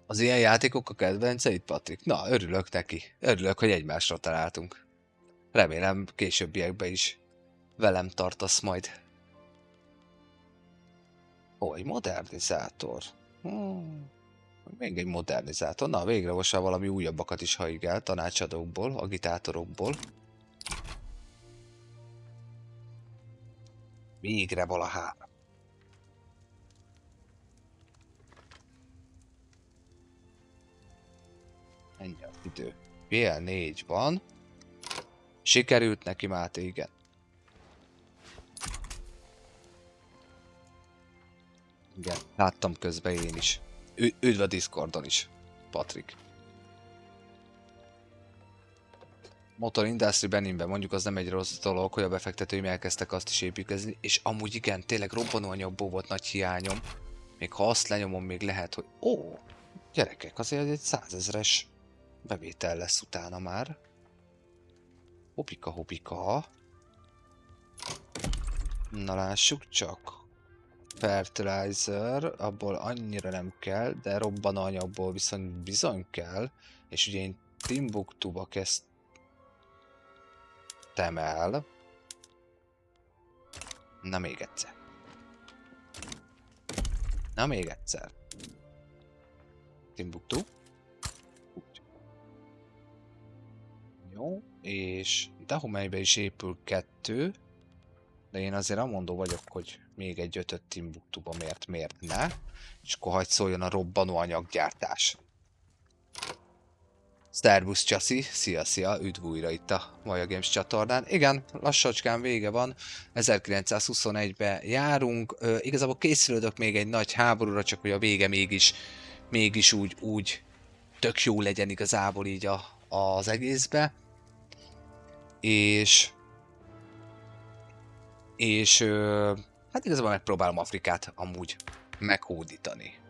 Az ilyen játékok a kedvenceid, Patrik? Na, örülök neki. Örülök, hogy egymásra találtunk. Remélem későbbiekben is velem tartasz majd. Ó, egy modernizátor. Még egy modernizátor. Na, végre most már valami újabbakat is haigál tanácsadókból, agitátorokból. Végre valahára. Ennyi az idő. PL4 van. Sikerült neki, Máté, igen. Igen, láttam közben én is. Üdv a Discordon is, Patrik. Motor Industry Beninben mondjuk az nem egy rossz dolog, hogy a befektetőim elkezdtek azt is építkezni, és amúgy igen, tényleg robbanóanyagból volt nagy hiányom. Még ha azt lenyomom, még lehet, hogy... Ó, gyerekek, azért egy 100 000-es bevétel lesz utána már. Hopika, hopika. Na lássuk csak. Fertilizer, abból annyira nem kell, de robbanóanyagból viszont bizony kell. És ugye én Timbuktuba kezdtem el. Na még egyszer. Na még egyszer. Timbuktu. Úgy. Jó, és Dahomeybe is épül 2. De én azért amondó vagyok, hogy még egy 5-öt Timbuktuba miért ne. És akkor hagy szóljon a robbanóanyaggyártás. Szervusz Csaszi, szia, üdv újra itt a Maja Games csatornán. Igen, lassacskán vége van, 1921-be járunk, igazából készülődök még egy nagy háborúra, csak hogy a vége mégis úgy tök jó legyen igazából így az egészbe. És hát igazából megpróbálom Afrikát amúgy meghódítani.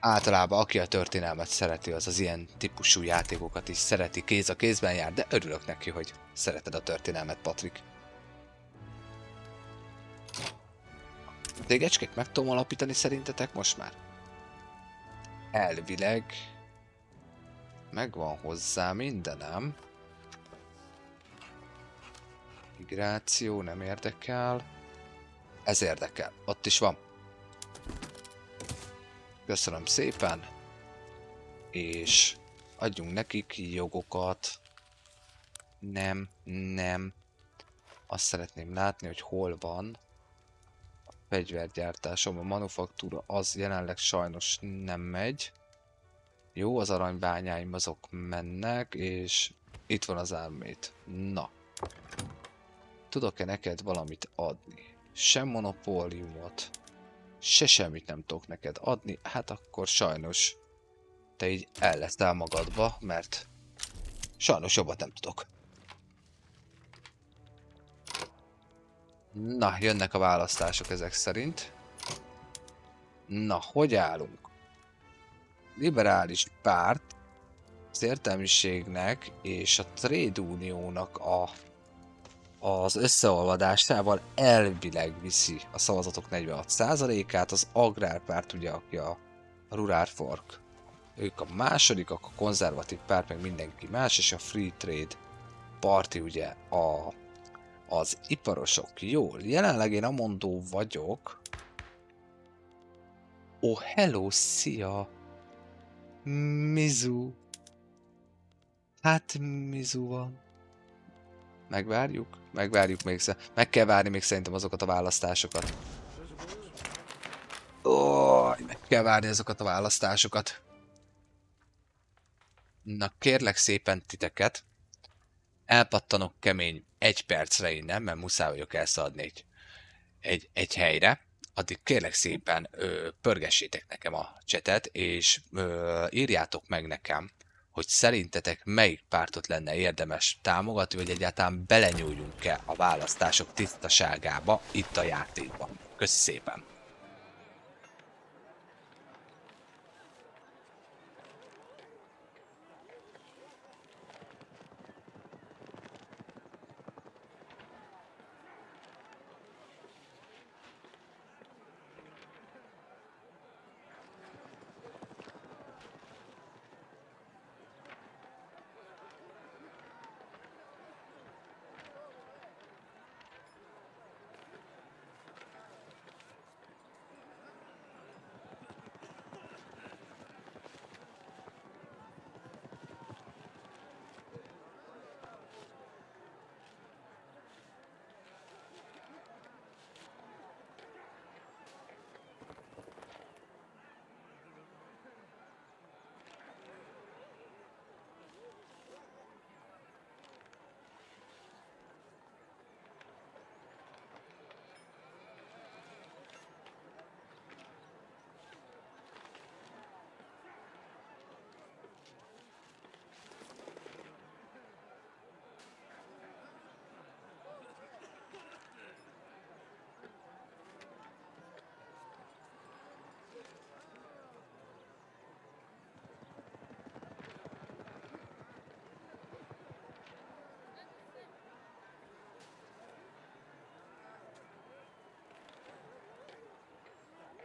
Általában aki a történelmet szereti, az az ilyen típusú játékokat is szereti, kéz a kézben jár, de örülök neki, hogy szereted a történelmet, Patrik. Tégecskét meg tudom alapítani szerintetek most már? Elvileg megvan hozzá mindenem. Migráció nem érdekel. Ez érdekel. Ott is van. Köszönöm szépen. És adjunk nekik jogokat. Nem. Azt szeretném látni, hogy hol van a fegyvergyártásom. A manufaktúra az jelenleg sajnos nem megy. Jó, az aranybányáim azok mennek, és itt van az álmét. Na. Tudok-e neked valamit adni? Sem monopóliumot, se semmit nem tudok neked adni, hát akkor sajnos te így el leszel magadba, mert sajnos jobbat nem tudok. Na, jönnek a választások ezek szerint. Na, hogy állunk? Liberális párt az értelmiségnek és a Trade Uniónak az összeolvadásával elvileg viszi a szavazatok 46%-át, az Agrárpárt ugye, aki a Rural Fork, ők a másodikak, a konzervatív párt meg mindenki más, és a Free Trade Party ugye az iparosok. Jól, jelenleg én amondó vagyok. Oh, hello, szia! Mizu. Hát Mizu van. Megvárjuk? Megvárjuk még meg kell várni még szerintem azokat a választásokat. Meg kell várni azokat a választásokat. Na kérlek szépen titeket. Elpattanok kemény 1 percre innen, mert muszáj vagyok elszaladni egy helyre. Addig kérlek szépen pörgessétek nekem a csetet, és írjátok meg nekem, hogy szerintetek melyik pártot lenne érdemes támogatni, vagy egyáltalán belenyúljunk-e a választások tisztaságába itt a játékban. Köszi szépen!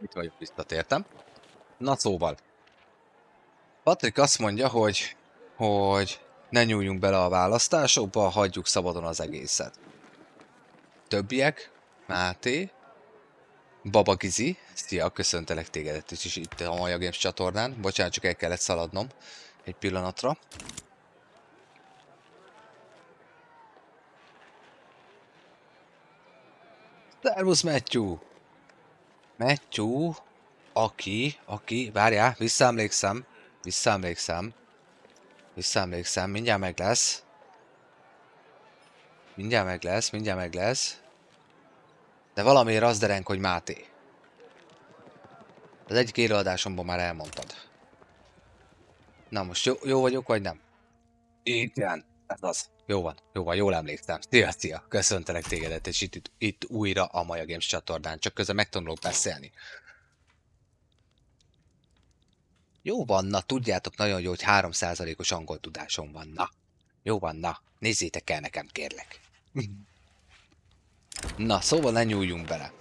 Itt vagyok, visszatértem. Na szóval. Patrik azt mondja, hogy ne nyúljunk bele a választásokba, hagyjuk szabadon az egészet. Többiek, Máté, Baba Gizi, szia, köszöntelek tégedet is itt a Maja Games csatornán. Bocsánat, csak el kellett szaladnom egy pillanatra. Szervusz, Matthew! Matthew, aki, várjál, visszaemlékszem, mindjárt meg lesz. Mindjárt meg lesz. De valamiért az derenk, hogy Máté. Az egyik élőadásomban már elmondtad. Na most jó vagyok, vagy nem? Igen, ez az. Jó van, jól emlékszem. Szia, köszöntelek tégedet, és itt újra a Maja Games csatornán, csak közben megtanulok beszélni. Jó van, na, tudjátok nagyon jó, hogy 3%-os angol tudásom van, na. Jó van, na, nézzétek el nekem, kérlek. Na, szóval ne nyúljunk bele.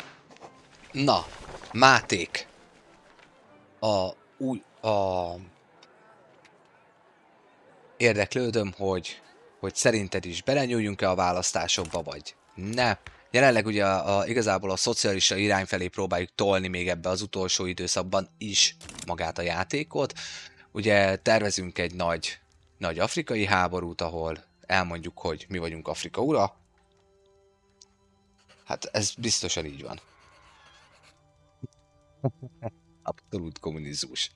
Na, Máték. Érdeklődöm, hogy szerinted is belenyúljunk-e a választásokba, vagy Ne. Jelenleg ugye igazából a szocialista irány felé próbáljuk tolni még ebbe az utolsó időszakban is magát a játékot. Ugye tervezünk egy nagy afrikai háborút, ahol elmondjuk, hogy mi vagyunk Afrika ura. Hát ez biztosan így van. Abszolút kommunizmus.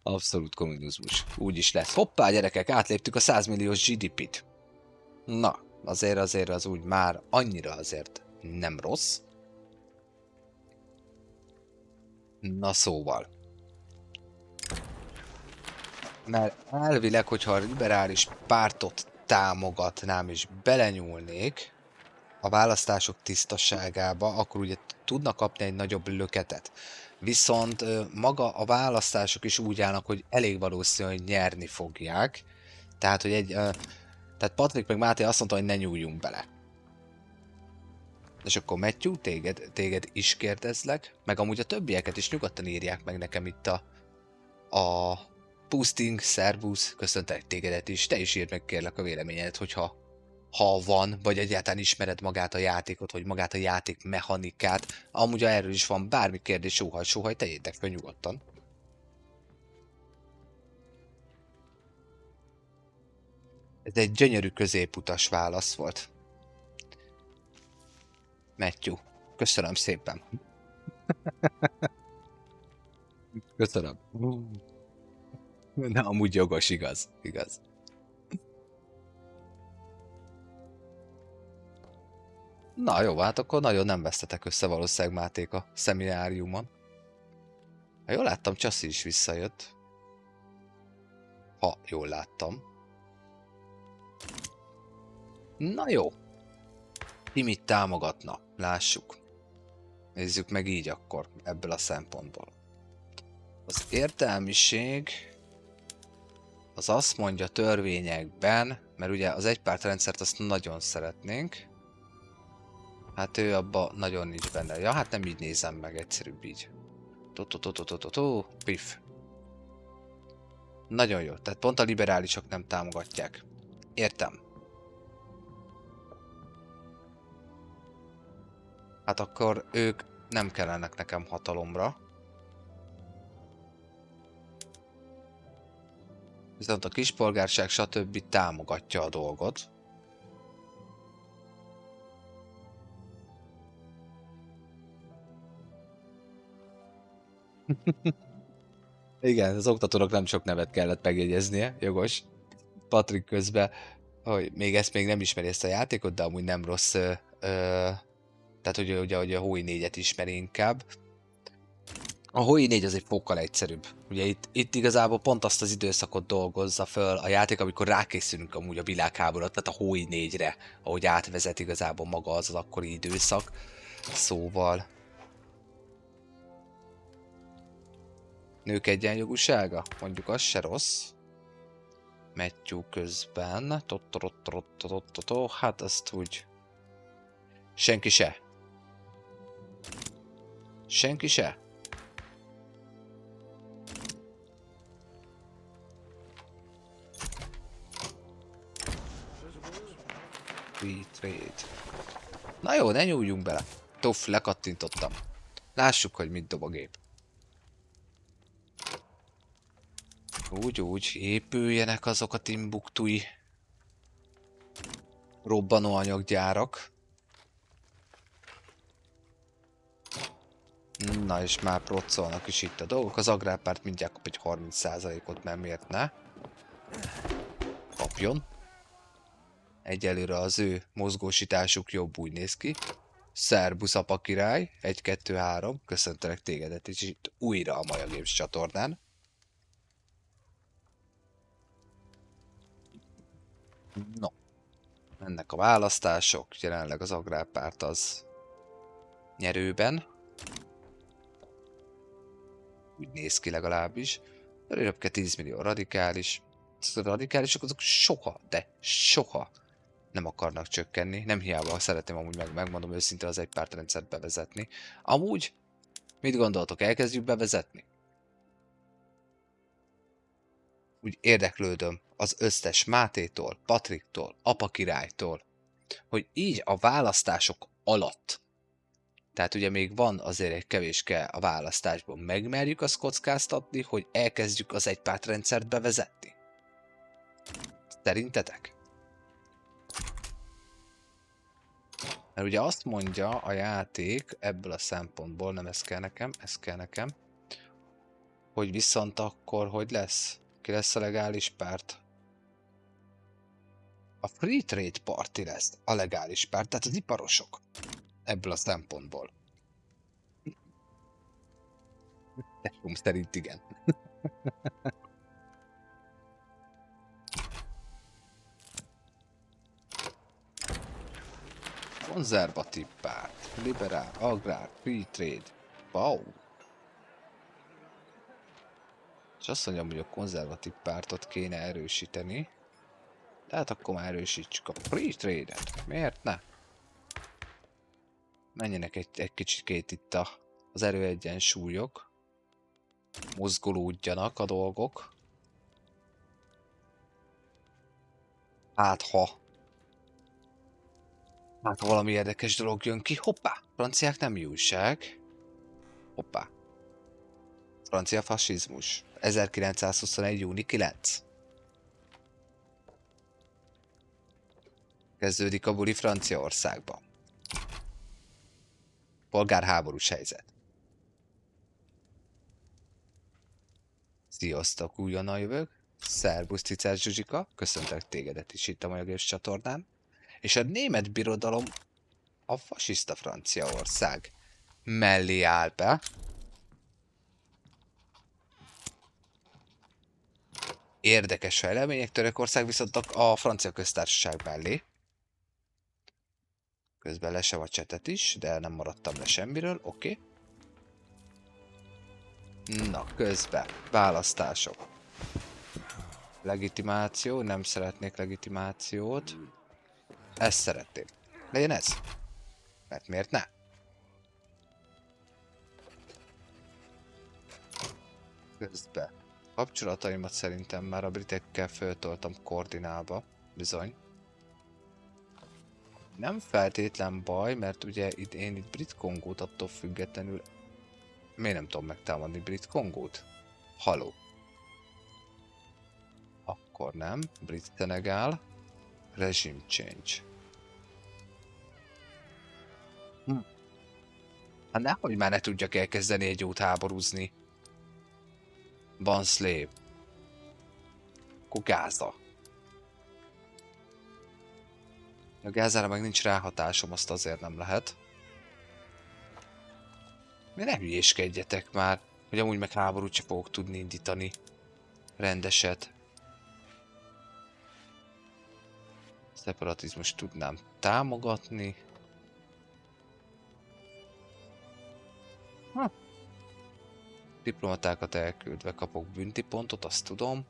Abszolút kommunizmus. Úgy is lesz. Hoppá, gyerekek, átléptük a 100 milliós GDP-t. Na, azért az úgy már annyira azért nem rossz. Na szóval. Mert elvileg, hogyha a liberális pártot támogatnám és belenyúlnék a választások tisztaságába, akkor ugye tudnak kapni egy nagyobb löketet. Viszont maga a választások is úgy állnak, hogy elég valószínű, hogy nyerni fogják. Tehát, hogy tehát Patrik meg Máté azt mondta, hogy ne nyúljunk bele. És akkor Matthew, téged is kérdezlek, meg amúgy a többieket is nyugodtan írják meg nekem itt a Boosting, Servus, köszöntelek tégedet is, te is írd meg kérlek a véleményedet, hogyha van, vagy egyáltalán ismered magát a játékot, vagy magát a játék mechanikát. Amúgy erről is van bármi kérdés, sóhaj, tegyétek fel nyugodtan. Ez egy gyönyörű középutas válasz volt. Matthew, köszönöm szépen. Köszönöm. Na, amúgy jogos, igaz. Na jó, hát akkor nagyon nem vesztetek össze valószínűleg Máték a szemináriumon. Ha jól láttam, Csaszi is visszajött. Ha jól láttam. Na jó. Ki mit támogatna? Lássuk. Nézzük meg így akkor, ebből a szempontból. Az értelmiség az azt mondja törvényekben, mert ugye az egypártrendszert azt nagyon szeretnénk. Hát ő abban nagyon nincs benne. Ja, hát nem így nézem meg, egyszerűbb így. Pif. Nagyon jó, tehát pont a liberálisok nem támogatják. Értem. Hát akkor ők nem kellenek nekem hatalomra. Viszont a kispolgárság stb. Támogatja a dolgot. Igen, az oktatónak nem sok nevet kellett megjegyeznie, jogos. Patrik közben, hogy még nem ismeri ezt a játékot, de amúgy nem rossz, tehát ugye a Hoi 4-et ismeri inkább. A Hoi 4 az egy fokkal egyszerűbb. Ugye itt igazából pont azt az időszakot dolgozza föl a játék, amikor rákészülünk amúgy a világháborúra, tehát a Hoi 4-re, ahogy átvezet igazából maga az akkori időszak. Szóval... Nők egyenjogúsága? Mondjuk az se rossz. Matthew közben. Hát azt úgy... Senki se. Senki se? Trade. Na jó, ne nyúljunk bele. Toff, lekattintottam. Lássuk, hogy mit dob a gép. Úgy épüljenek azok a timbuktui robbanóanyaggyárak. Na és már proccolnak is itt a dolgok. Az agrárpárt mindjárt kap egy 30%-ot, mert miért ne? Kapjon. Egyelőre az ő mozgósításuk jobb, úgy néz ki. Szerbusz apa király, 1, 2, 3. Köszöntelek tégedet is itt újra a Maja Games csatornán. No. Mennek a választások, jelenleg az agrárpárt az nyerőben. Úgy néz ki legalábbis. Röpke 10 millió radikális. A radikálisok azok soha nem akarnak csökkenni. Nem hiába szeretném amúgy megmondom őszintén az egypártrendszert bevezetni. Amúgy, mit gondoltok, elkezdjük bevezetni? Úgy érdeklődöm az összes Mátétól, Patriktól, Apa királytól. hogy így a választások alatt, tehát ugye még van azért egy kevéske a választásban, megmerjük azt kockáztatni, hogy elkezdjük az egypártrendszert bevezetni? Szerintetek? Mert ugye azt mondja a játék ebből a szempontból, nem ez kell nekem, ez kell nekem, hogy viszont akkor hogy lesz? Ki lesz a legális párt? A Free Trade Party lesz a legális párt, tehát az iparosok. Ebből a szempontból. Tesóm szerint igen. Konzervatív párt, liberál, agrár, free trade. Wow. És azt mondjam, hogy a konzervatív pártot kéne erősíteni. Tehát akkor már erősítsük a free trade-et. Miért ne? Menjenek egy kicsikét itt az erőegyensúlyok. Mozgolódjanak a dolgok. Hát ha valami érdekes dolog jön ki. Hoppá! Franciák nem jó újság. Hoppá. Francia fasizmus. 1921. júni 9. Kezdődik a buli Franciaországban. Polgárháborús helyzet. Sziasztok, újonnan jövök. Szerbusz, Cicás Zsuzsika. Köszöntelek tégedet is itt a Magyagés csatornán. És a német birodalom a fasiszta Franciaország mellé áll be. Érdekes fejlemények, Törökország viszont a francia köztársaság mellé. Közben lesem a csetet is, de nem maradtam le semmiről, oké. Na, közben választások. Legitimáció, nem szeretnék legitimációt. Ezt szeretném. Legyen ez. Mert miért ne? Közben. Kapcsolataimat szerintem már a britekkel föltoltam koordinálba. Bizony. Nem feltétlen baj, mert ugye én itt brit Kongót attól függetlenül... Miért nem tudom megtámadni brit Kongót? Haló. Akkor nem. Brit Szenegál. Regime change. Hát nehogy már ne tudjak elkezdeni egy jót háborúzni. Van slave. Akkor Gáza. A Gázára meg nincs ráhatásom, azt azért nem lehet. Miért ne hülyéskedjetek már, hogy amúgy meg háborút csak fogok tudni indítani. Rendeset. Szeparatizmus tudnám támogatni. Diplomatákat elküldve kapok büntipontot, azt tudom.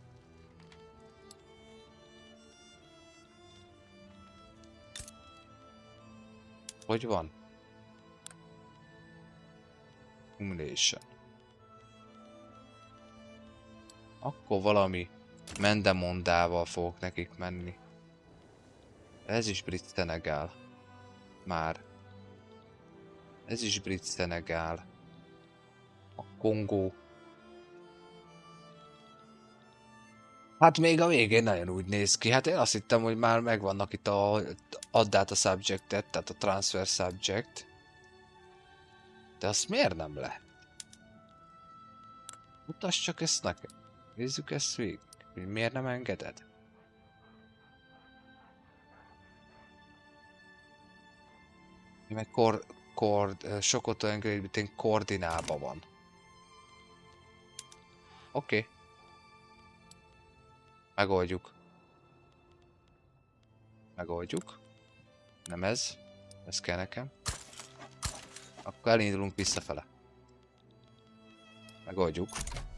Hogy van? Humiliation. Akkor valami Mendemondával fogok nekik menni. Ez is brit Szenegál. Már. Ez is brit Szenegál. A Kongó. Hát még a végén nagyon úgy néz ki. Hát én azt hittem, hogy már megvannak itt a add át a subjectet, tehát a transfer subject. De azt miért nem lehet? Mutasd csak ezt nekem. Nézzük ezt végig. Miért nem engeded? Meg Sokoto Engraving koordinálban van. Oké. Megoldjuk. Megoldjuk. Nem ez. Ez kell nekem. Akkor elindulunk visszafele. Megoldjuk.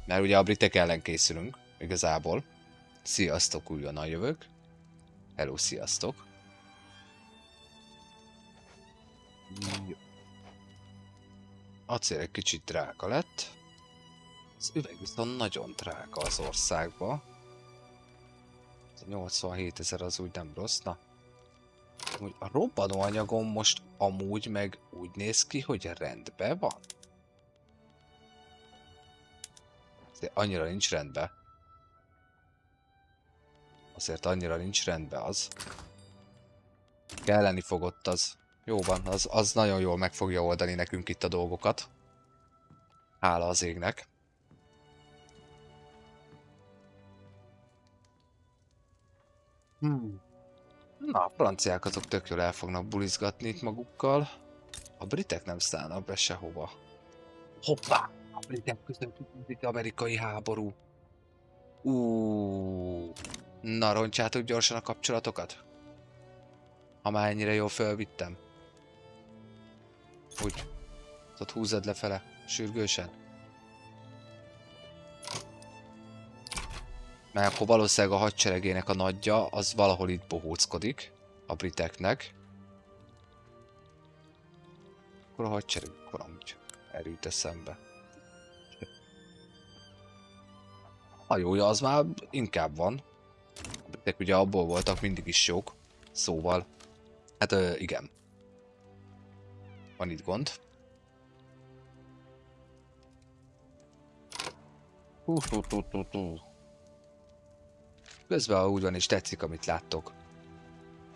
Mert ugye a britek ellen készülünk. Igazából. Sziasztok, újonnan jövök. Hello, sziasztok. Jó. Acél egy kicsit drága lett. Az üveg viszont nagyon drága az országba. 87 000 az úgy nem rossz, na. Hogy a robbanóanyagom most amúgy meg úgy néz ki, hogy rendben van. De annyira nincs rendben. Azért annyira nincs rendben az. Kelleni fogott az. Jó van, az nagyon jól meg fogja oldani nekünk itt a dolgokat. Hála az égnek. Na, a franciák azok tök jól el fognak bulizgatni itt magukkal. A britek nem szállnak be sehova. Hoppá! A britek között itt amerikai háború. Na, roncsátok gyorsan a kapcsolatokat. Ha már ennyire jól fölvittem. Úgy. Ott húzod lefele. Sürgősen. Mert akkor valószínűleg a hadseregének a nagyja az valahol itt bohóckodik. A briteknek. Akkor a hadsereg akkor amúgy erőt eszembe. A jója az már inkább van. A britek ugye abból voltak mindig is jók. Szóval. Hát igen. Van itt gond. Közben, ha úgy van és tetszik, amit láttok,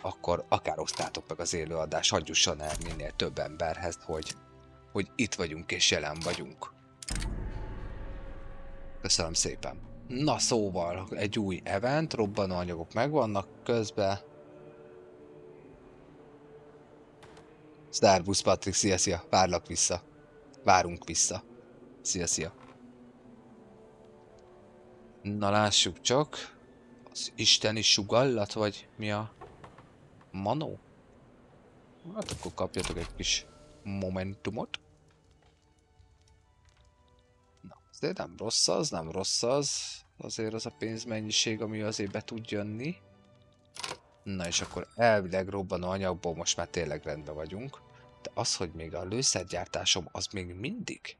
akkor akár osztátok meg az élőadást, hadd jusson el minél több emberhez, hogy itt vagyunk és jelen vagyunk. Köszönöm szépen. Na szóval, egy új event, robbanóanyagok megvannak, közben... Starbucks Patrick, szia! Várlak vissza. Várunk vissza. Szia! Na lássuk csak. Az isteni sugallat, vagy mi a... Manó? Hát akkor kapjatok egy kis momentumot. Na, azért nem rossz az. Azért az a pénzmennyiség, ami azért be tud jönni. Na és akkor elvileg robbanó anyagból most már tényleg rendben vagyunk. De az, hogy még a lőszergyártásom az még mindig,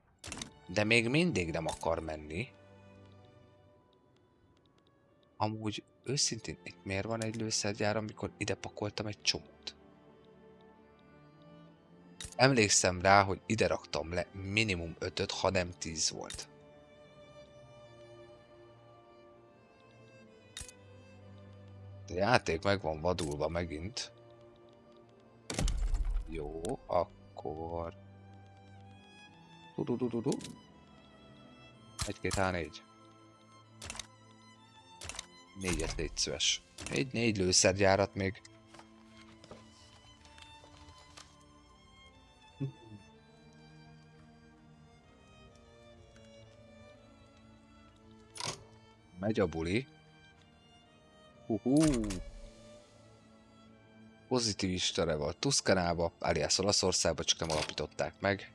de még mindig nem akar menni. Amúgy őszintén itt miért van egy lőszergyár, amikor ide pakoltam egy csomót? Emlékszem rá, hogy ide raktam le minimum 5-öt, ha nem 10 volt. A játék meg van vadulva megint. Jó, akkor... 1-2-3-4. 4-et légy szíves. 4 lőszergyárat még. Megy a buli. Pozitivista revolt Tuszkanába, alias Olaszországba, csak nem alapították meg.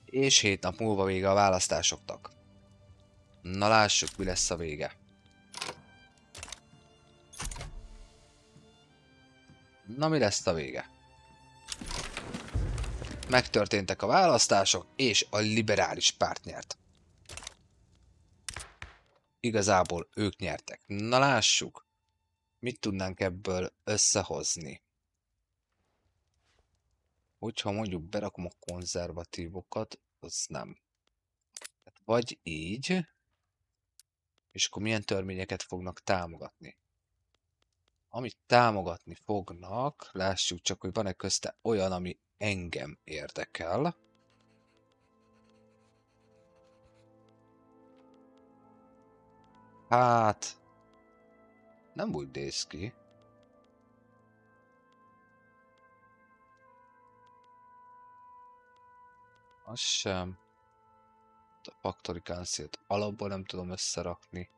És 7 nap múlva vége a választásoknak. Na lássuk, mi lesz a vége. Na mi lesz a vége? Megtörténtek a választások, és a liberális párt nyert. Igazából ők nyertek. Na lássuk, mit tudnánk ebből összehozni. Hogyha mondjuk berakom a konzervatívokat, az nem. Vagy így, és akkor milyen törvényeket fognak támogatni? Amit támogatni fognak, lássuk csak, hogy van-e közte olyan, ami engem érdekel. Hát... nem úgy néz ki. Az sem. A Factory Council-t alapból nem tudom összerakni.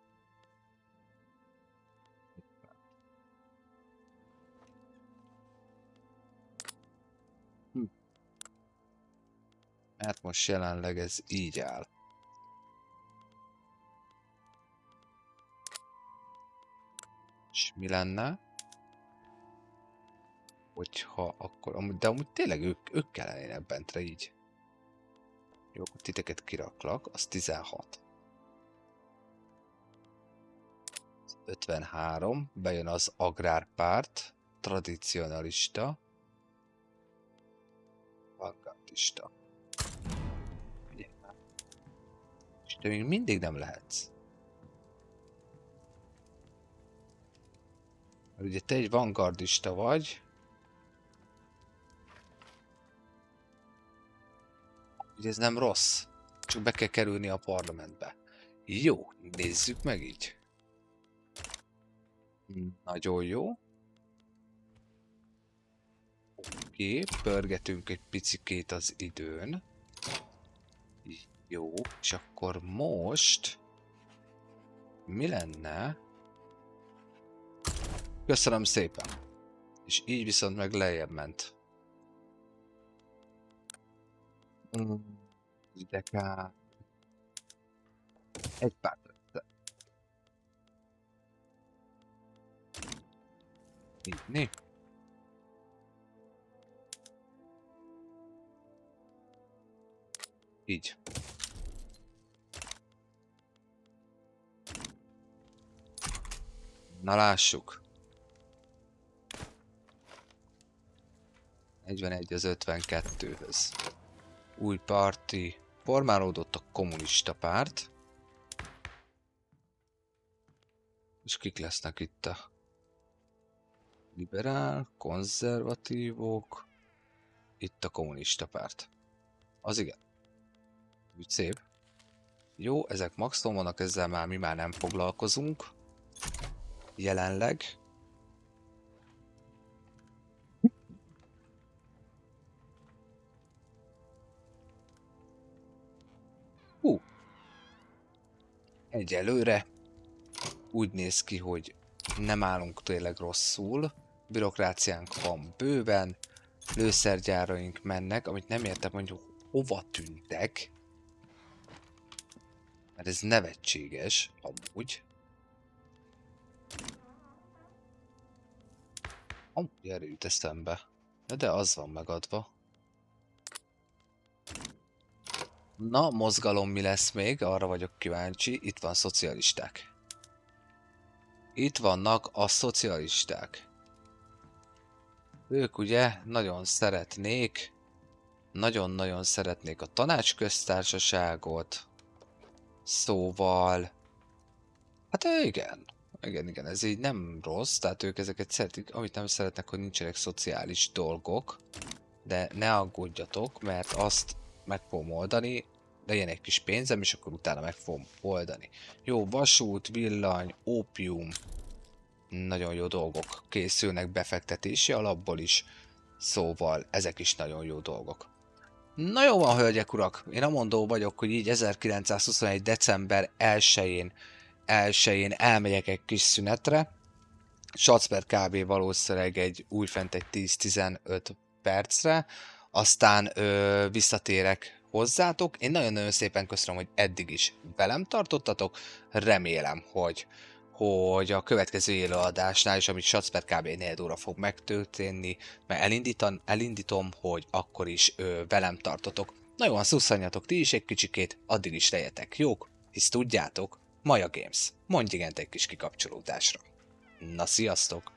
Hát most jelenleg ez így áll. És mi lenne, hogyha akkor... de amúgy tényleg ők kellenének bentre így. Jó, akkor titeket kiraklak, az 16. 53, bejön az agrárpárt. Tradicionalista. Vanguardista. És te még mindig nem lehetsz. Mert ugye te egy vanguardista vagy. Ugye ez nem rossz. Csak be kell kerülni a parlamentbe. Jó, nézzük meg így. Nagyon jó. Oké, pörgetünk egy picikét az időn. Jó, és akkor most... Mi lenne? Köszönöm szépen. És így viszont meg lejjebb ment. Ide kell... Egy pár perc. Így. Így. Na lássuk. 41 az 52-höz. Új parti. Formálódott a kommunista párt. És kik lesznek itt a liberál, konzervatívok. Itt a kommunista párt. Az igen. Úgy szép. Jó, ezek maximum vannak, ezzel már mi már nem foglalkozunk. Jelenleg. Egyelőre úgy néz ki, hogy nem állunk tényleg rosszul. Bürokráciánk van bőven. Lőszergyáraink mennek, amit nem értem, hogy hova tűntek. Mert ez nevetséges, amúgy. Amúgy erre jut eszembe. De az van megadva. Na, mozgalom mi lesz még? Arra vagyok kíváncsi. Itt van szocialisták. Itt vannak a szocialisták. Ők ugye nagyon szeretnék, nagyon-nagyon szeretnék a tanácsköztársaságot. Szóval... Hát igen, ez így nem rossz, tehát ők ezeket szeretik, amit nem szeretnek, hogy nincsenek szociális dolgok. De ne aggódjatok, mert azt meg fogom oldani, legyen egy kis pénzem, és akkor utána meg fogom oldani. Jó, vasút, villany, ópium, nagyon jó dolgok készülnek befektetési alapból is, szóval ezek is nagyon jó dolgok. Na jó van, hölgyek, urak, én amondó vagyok, hogy így 1921. december 1-én elmegyek egy kis szünetre. Sacper kb. Valószínűleg egy újfent egy 10-15 percre, aztán visszatérek hozzátok. Én nagyon-nagyon szépen köszönöm, hogy eddig is velem tartottatok. Remélem, hogy a következő élőadásnál is, amit Sacper kb. 4 óra fog megtörténni, mert elindítom, hogy akkor is velem tartotok. Na jó, szusszanjatok ti is egy kicsikét, addig is lejetek jók, hisz tudjátok, Maja Games. Mondj igent egy kis kikapcsolódásra. Na, sziasztok!